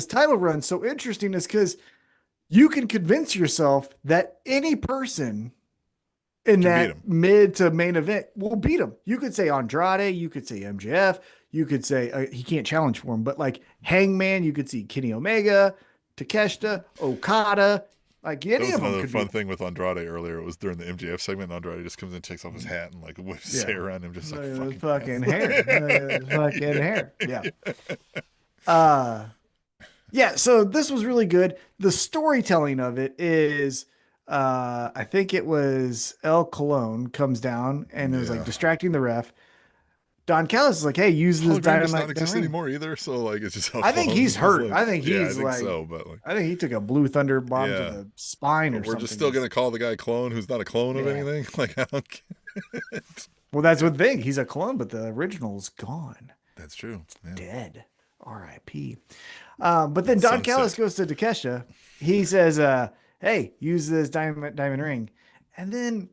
title run so interesting, is because you can convince yourself that any person in that mid to main event will beat him. You could say Andrade, you could say MJF, you could say he can't challenge for him, but like Hangman, you could see Kenny Omega, Takeshita, Okada, like any of them. Another fun thing with Andrade earlier. It was during the MJF segment. Andrade just comes in, takes off his hat, and like whips his hair around him, just like fucking hair, fucking hair. Yeah. Yeah. So this was really good. The storytelling of it is I think it was El Colon comes down and is like Yeah. distracting the ref. Don Callis is like, hey, use this Hologram does not dynamite. exist ring. anymore either. So like, it's just. I think he's hurt. I think yeah, he's I think like, so. But like, I think he took a blue thunder bomb Yeah. to the spine or we're something. just still gonna call the guy clone who's not a clone of Yeah. anything. Like, I don't. Well, that's one thing. He's a clone, but the original's gone. That's true. Yeah. Dead. R.I.P. But then Don Sunset. Callis goes to Takesha. He says, hey, use this diamond ring. And then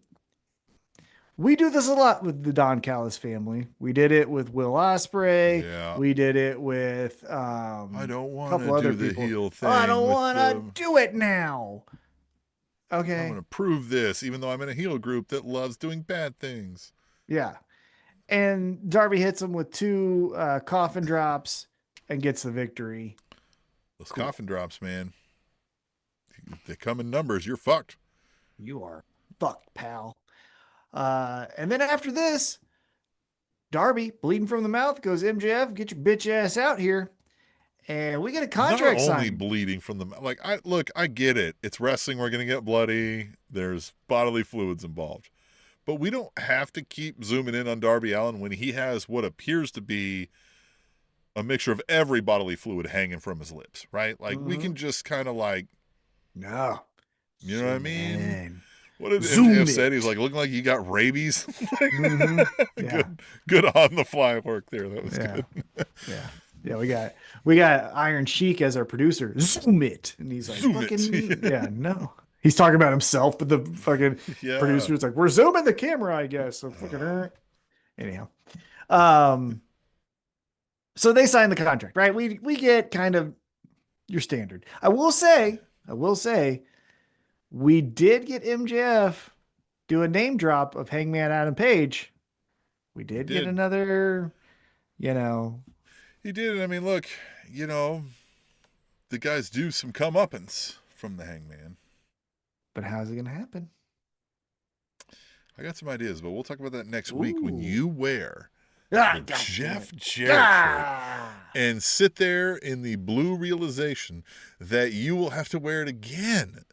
we do this a lot with the Don Callis family. We did it with Will Ospreay. Yeah. We did it with I don't a want couple to other do the people. heel thing. I don't with want to them. do it now. Okay. I'm going to prove this, even though I'm in a heel group that loves doing bad things. Yeah. And Darby hits him with 2 coffin drops and gets the victory. Those coffin drops, man. They come in numbers. You're fucked. You are fucked, pal. And then after this, Darby, bleeding from the mouth, goes, MJF, get your bitch ass out here. And we get a contract Not only signed. bleeding from the like, I get it. It's wrestling. We're gonna get bloody. There's bodily fluids involved, but we don't have to keep zooming in on Darby Allin when he has what appears to be a mixture of every bodily fluid hanging from his lips. Right? Like we can just kind of like, No. you know what I mean? Man. What did Zoom MJF it. said? He's like looking like he got rabies. Mhm. Yeah. Good on the fly work there. That was Yeah. good. Yeah. Yeah, we got Iron Sheik as our producer. Zoom it. And he's like, Zoom fucking it. yeah, no. He's talking about himself, but the fucking Yeah. producer's like, we're zooming the camera, I guess. So fucking anyhow. So they sign the contract, right? We get kind of your standard. I will say, we did get MJF do a name drop of Hangman Adam Page. We did get another, He did. I mean, look, the guys do some comeuppance from the Hangman. but how's it going to happen? I got some ideas, but we'll talk about that next week when you wear Ah, the God Jeff damn it. Jarrett shirt Ah. and sit there in the blue realization that you will have to wear it again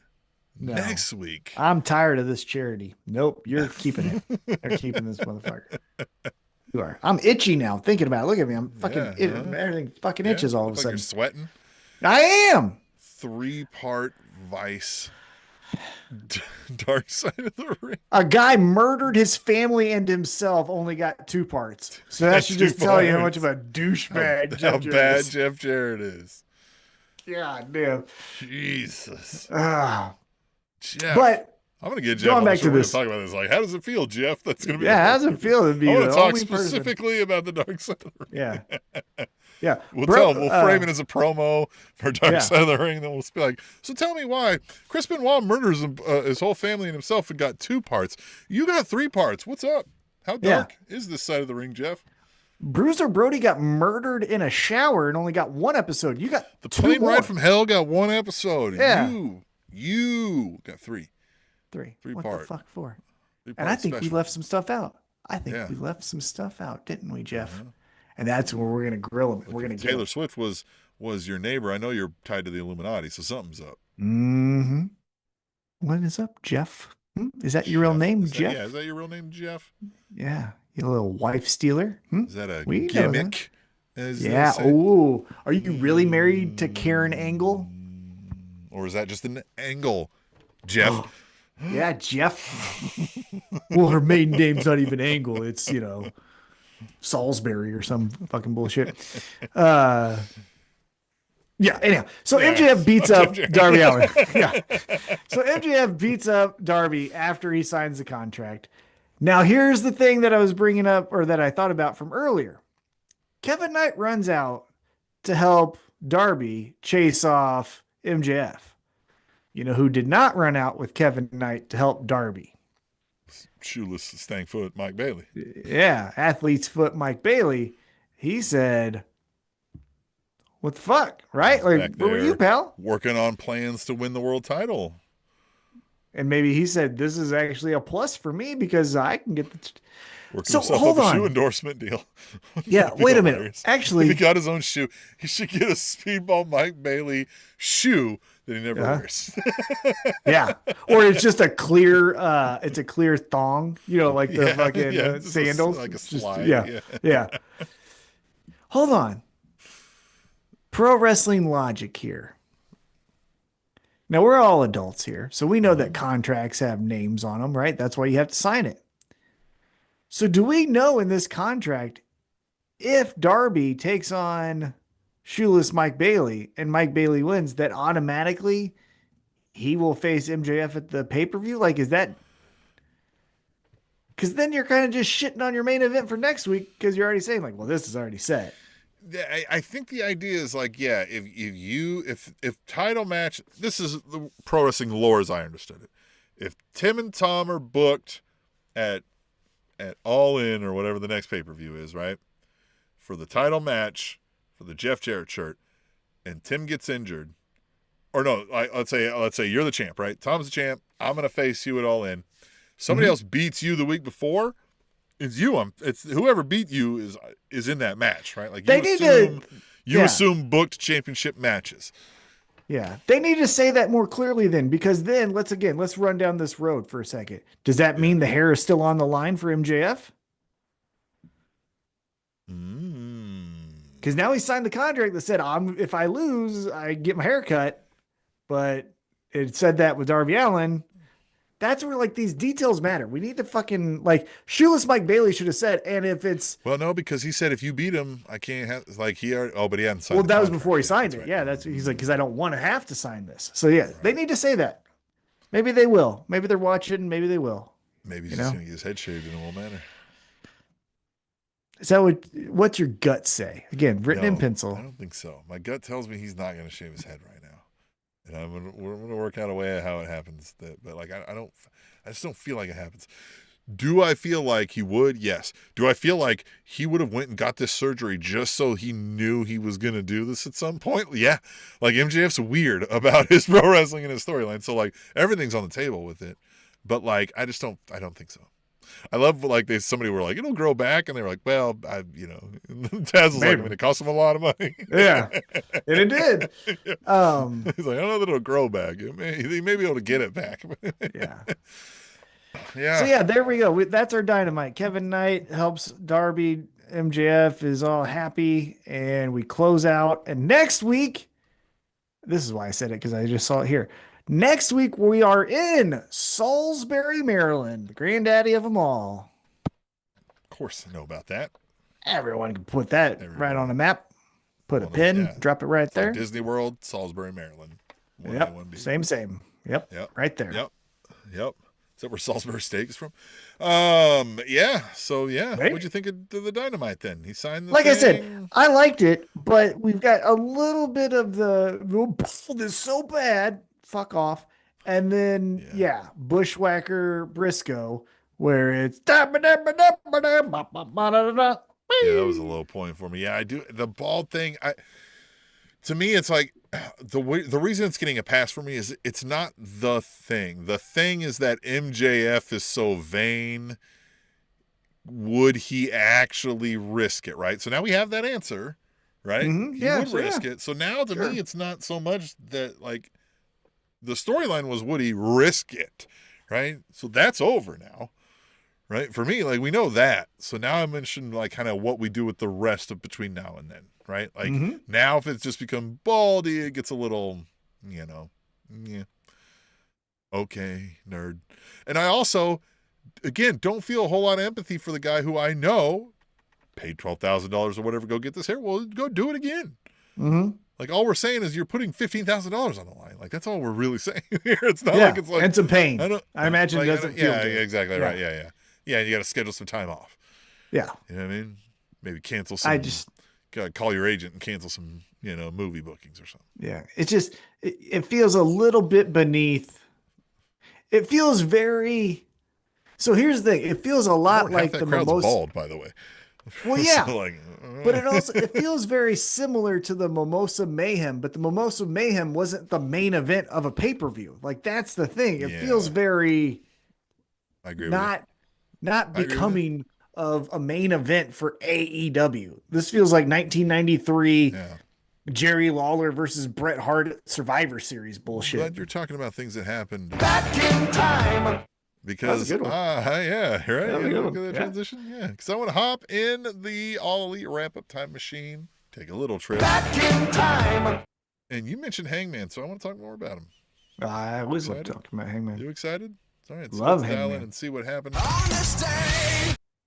No. next week. I'm tired of this charity. Nope, you're keeping it. They're keeping this motherfucker. You are. I'm itchy now thinking about it. Look at me. I'm fucking everything fucking itches all of a Look like sudden. You're sweating. I am. 3-part Vice. Dark Side of the Ring. A guy murdered his family and himself, only got 2 parts. So that should just tell you how much of a douchebag How Jeff Jarrett bad is. Jeff Jarrett is. God damn. Jesus. Jeff. But I'm going to get Jeff going on back the to show. We're this. gonna talk about this. Like, how does it feel, Jeff? That's going to be. Yeah, how's it feel to be I want the to talk only person? specifically about the Dark Side of the Ring. Yeah. Yeah. We'll Bro, tell him. We'll frame it as a promo for Dark yeah. Side of the Ring. Then we'll be like, so tell me why Chris Benoit murders his whole family and himself and got 2 parts. You got 3 parts. What's up? How dark is this side of the ring, Jeff? Bruiser Brody got murdered in a shower and only got 1 episode. You got The 2 plane more. ride from hell got 1 episode. Yeah. You got 3. 3. 3 What part. the fuck for? 3 And I think we special. left some stuff out. We left some stuff out, didn't we, Jeff? And that's where we're going to grill him. We're going to Taylor Swift was your neighbor. I know you're tied to the Illuminati, so something's up. Mm-hmm. What is up, Jeff? Is that your real name, Jeff? Yeah, is that your real name, Jeff? Yeah. You little wife stealer. Is that a We know that. gimmick? as they Yeah. say? Oh, are you really married to Karen Angle? Or is that just an angle, Jeff? Yeah, Jeff. Well, her maiden name's not even Angle. It's, Salisbury or some fucking bullshit. Yeah, anyhow. So MJF beats up Darby Allin. Yeah. So MJF beats up Darby after he signs the contract. Now, here's the thing that I was bringing up, or that I thought about from earlier. Kevin Knight runs out to help Darby chase off MJF. You know who did not run out with Kevin Knight to help Darby? Shoeless stank foot Mike Bailey. Yeah, athlete's foot Mike Bailey. He said, what the fuck, right? Like, Back where were there you, pal? Working on plans to win the world title. And maybe he said, this is actually a plus for me because I can get the... Working So, himself hold up a on. shoe endorsement deal. Yeah, That'd be wait a minute. hilarious. Actually, if he got his own shoe, he should get a Speedball Mike Bailey shoe that he never wears. Yeah. Or it's just a clear thong, like the fucking sandals. Like a Just- slide. yeah. Hold on. Pro wrestling logic here. Now we're all adults here, so we know that contracts have names on them, right? That's why you have to sign it. So do we know in this contract if Darby takes on shoeless Mike Bailey and Mike Bailey wins, that automatically he will face MJF at the pay-per-view? Like, is that... Because then you're kind of just shitting on your main event for next week because you're already saying, like, well, this is already set. I think the idea is like, if title match, this is the pro wrestling lore as I understood it. If Tim and Tom are booked at All In or whatever the next pay-per-view is, right? For the title match for the Jeff Jarrett shirt, and Tim gets injured, or no, let's say you're the champ, right? Tom's the champ. I'm gonna face you at All In. Somebody else beats you the week before. It's you. It's whoever beat you is in that match, right? Like you assume booked championship matches. Yeah, they need to say that more clearly then, because then let's run down this road for a second. Does that mean the hair is still on the line for MJF? Because now he signed the contract that said, if I lose, I get my hair cut. But it said that with Darby Allin. That's where like these details matter. We need to fucking like shoeless Mike Bailey should have said, and if it's no, because he said if you beat him, I can't have but he hadn't signed. Well, that was before he signed it. Right. Yeah, he's like, because I don't want to have to sign this. So yeah, they need to say that. Maybe they will. Maybe they're watching. Maybe they will. Maybe he's just gonna get his head shaved and it won't matter. Is that what's your gut say? Again, written in pencil. I don't think so. My gut tells me he's not gonna shave his head right now. And we're gonna work out a way of how it happens. But like I just don't feel like it happens. Do I feel like he would? Yes. Do I feel like he would have went and got this surgery just so he knew he was gonna do this at some point? Yeah. Like MJF's weird about his pro wrestling and his storyline. So like everything's on the table with it. But like I don't think so. I love like somebody were like, it'll grow back, and they were like, well, Taz was like, I mean, it cost him a lot of money. Yeah, and it did. He's like, I don't know that it'll grow back. He may be able to get it back. Yeah. Yeah. So yeah, there we go. That's our Dynamite. Kevin Knight helps Darby. MJF is all happy, and we close out. And next week, this is why I said it, because I just saw it here. Next week, we are in Salisbury, Maryland, the granddaddy of them all. Of course I know about that. Everyone can put that right on a map. Put a pin, drop it right there. Like Disney World, Salisbury, Maryland. Yep, same. Yep, right there. Yep. Is that where Salisbury steak is from? Yeah. So, yeah. Right? What'd you think of the Dynamite then? He signed the Like thing. I said, I liked it, but we've got a little bit of the, this is so bad. Fuck off. And then, Bushwhacker Briscoe, where it's yeah, that was a low point for me. Yeah, I do. The bald thing, to me, it's like the reason it's getting a pass for me is it's not the thing. The thing is that MJF is so vain. Would he actually risk it, right? So now we have that answer, right? Mm-hmm. He would risk it. So now to me, it's not so much that like, the storyline was, would he risk it, right? So that's over now, right? For me, like, we know that. So now I mentioned, like, kind of what we do with the rest of between now and then, right? Like, now if it's just become baldy, it gets a little, okay, nerd. And I also, again, don't feel a whole lot of empathy for the guy who I know paid $12,000 or whatever, go get this hair. Well, go do it again. Mm-hmm. Like, all we're saying is you're putting $15,000 on the line. Like, that's all we're really saying here. It's not like it's like... and some pain. I imagine like, it doesn't feel good. Yeah, exactly right. Yeah. Yeah, and you got to schedule some time off. Yeah. You know what I mean? Maybe cancel some... Gotta call your agent and cancel some, movie bookings or something. Yeah. It's just... It feels a little bit beneath... It feels very... So here's the thing. It feels a lot like the crowd's bald, by the way. Well, yeah. So but it feels very similar to the Mimosa Mayhem, but the Mimosa Mayhem wasn't the main event of a pay-per-view. Like, that's the thing. It feels very I agree not becoming of a main event for AEW. This feels like 1993 Jerry Lawler versus Bret Hart at Survivor Series bullshit. Glad you're talking about things that happened. Back in time. Because, That was a good one. yeah, right? That was a Yeah, good look one. at that Yeah. transition. Yeah, because I want to hop in the All Elite Wrap-Up time machine, take a little trip. Back in time. And you mentioned Hangman, so I want to talk more about him. I always love Excited? talking about Hangman. You excited? All right, so Love let's dial in Hangman. and see what happened.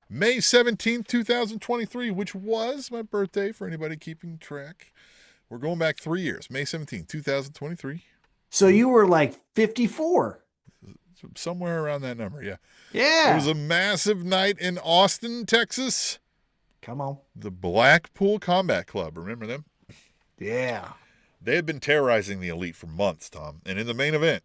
May 17th, 2023, which was my birthday for anybody keeping track. We're going back 3 years. May 17th, 2023. So you were like 54. Somewhere around that number, yeah. Yeah. It was a massive night in Austin, Texas. Come on. The Blackpool Combat Club. Remember them? Yeah. They had been terrorizing the Elite for months, Tom. And in the main event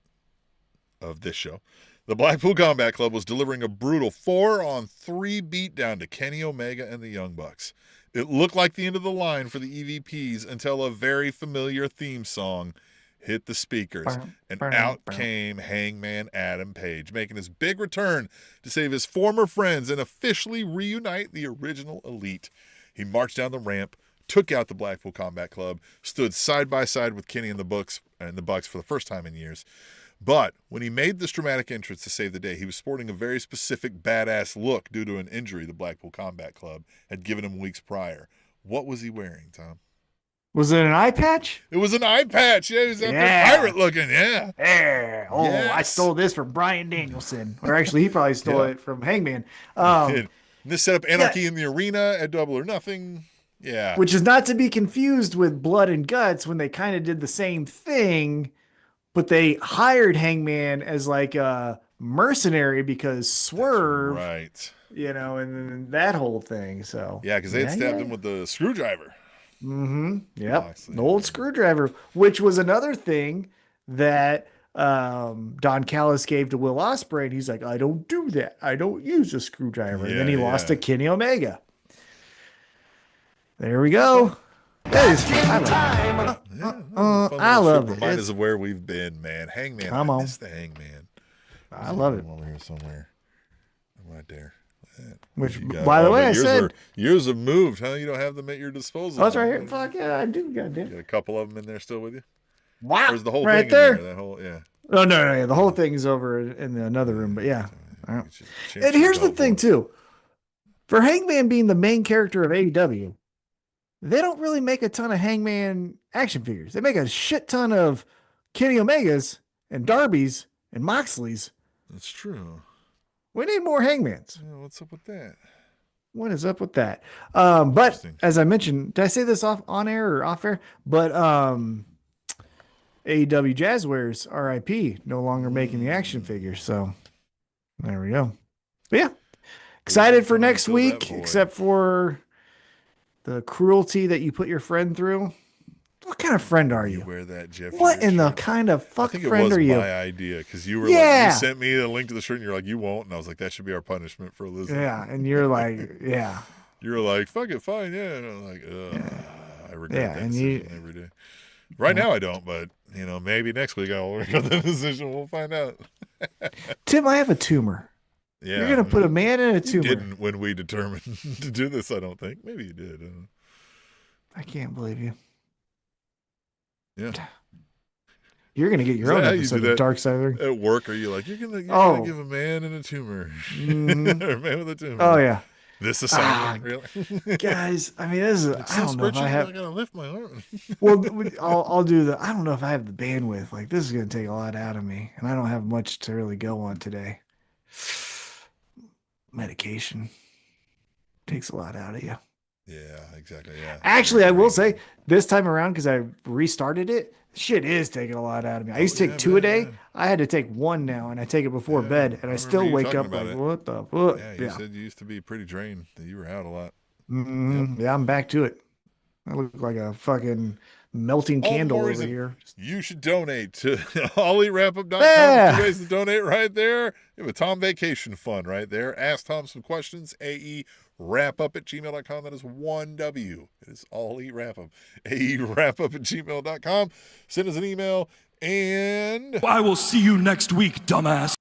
of this show, the Blackpool Combat Club was delivering a brutal 4-on-3 beatdown to Kenny Omega and the Young Bucks. It looked like the end of the line for the EVPs until a very familiar theme song hit the speakers, and out came Hangman Adam Page, making his big return to save his former friends and officially reunite the original Elite. He marched down the ramp, took out the Blackpool Combat Club, stood side by side with Kenny and the Bucks for the first time in years. But when he made this dramatic entrance to save the day, he was sporting a very specific badass look due to an injury the Blackpool Combat Club had given him weeks prior. What was he wearing, Tom? Was it an eye patch? It was an eye patch. Yeah, he was out there pirate looking. Yeah. Yeah. Oh, Yes. I stole this from Bryan Danielson. Or actually, he probably stole it from Hangman. And this set up Anarchy in the Arena at Double or Nothing. Yeah. Which is not to be confused with Blood and Guts when they kind of did the same thing, but they hired Hangman as like a mercenary because Swerve, Right. you know, and then that whole thing. So Yeah, because they had stabbed him with the screwdriver. Mm-hmm. Yep. Moxley. The old screwdriver, which was another thing that Don Callis gave to Will Ospreay, and he's like, I don't do that. I don't use a screwdriver. And then he lost to Kenny Omega. There we go. That is I love it. Remind us of where we've been, man. Hangman. Come on. I miss the Hangman. I love it. I'm over here somewhere. I'm right there. Which, You got- by the oh, way, but I years said, years have moved, huh? You don't have them at your disposal. oh, it's right here. Fuck yeah, I do. Goddamn. You got a couple of them in there still with you? Wow. Or is the whole right thing there. in there? That whole, yeah. Oh, no. Yeah. The whole thing is over in another room, but yeah. All right. Get your And championship here's the belt thing, for it. too. For Hangman being the main character of AEW, they don't really make a ton of Hangman action figures. They make a shit ton of Kenny Omegas and Darby's and Moxley's. That's true. We need more Hangmans. Yeah, what's up with that? What is up with that? But Interesting. as I mentioned, did I say this on air or off air? But AEW Jazzwares RIP no longer making the action figures. So there we go. But yeah, excited for next Fill that week, void. except for the cruelty that you put your friend through. What kind of friend are You you? wear that, Jeff. What in the shirt. kind of I fuck think it friend was are you? my idea because you were like, Yeah. you sent me the link to the shirt and you're like, you won't. And I was like, that should be our punishment for Elizabeth. Yeah, and you're like, yeah. You were like, fuck it, fine, yeah. And I'm like, I regret Yeah, that and decision every day. Right now I don't, but maybe next week I'll work on that decision. We'll find out. Tim, I have a tumor. Yeah, You're gonna put a man in a You tumor. didn't when we determined to do this. I don't think. Maybe you did. I don't know. I can't believe you. Yeah. You're gonna get your Is own that how you episode do of that? Dark Side. At work, are you like you're gonna Oh. give a man in a tumor, Mhm. or a man with a tumor? Oh yeah, This assignment, really? guys. I mean, this is. I don't know if I have. gotta lift my arm. Well, I'll do the. I don't know if I have the bandwidth. Like this is gonna take a lot out of me, and I don't have much to really go on today. Medication takes a lot out of you. Yeah, exactly. Yeah. Actually, I will say this time around because I restarted it. Shit is taking a lot out of me. I used to take yeah, 2 a day. man. I had to take 1 now, and I take it before Yeah, bed, I and I remember still you wake talking up about like, it. what the fuck? Yeah, you said you used to be pretty drained. That you were out a lot. Yeah, I'm back to it. I look like a fucking melting All the candle more over reason here. You should donate to OllieWrapUp.com. Yeah. 2 ways to donate right there. You have a Tom Vacation Fund right there. Ask Tom some questions. AEWrapup@gmail.com. That is 1W. It is OllieWrapUp. AEWrapup@gmail.com. Send us an email and I will see you next week, dumbass.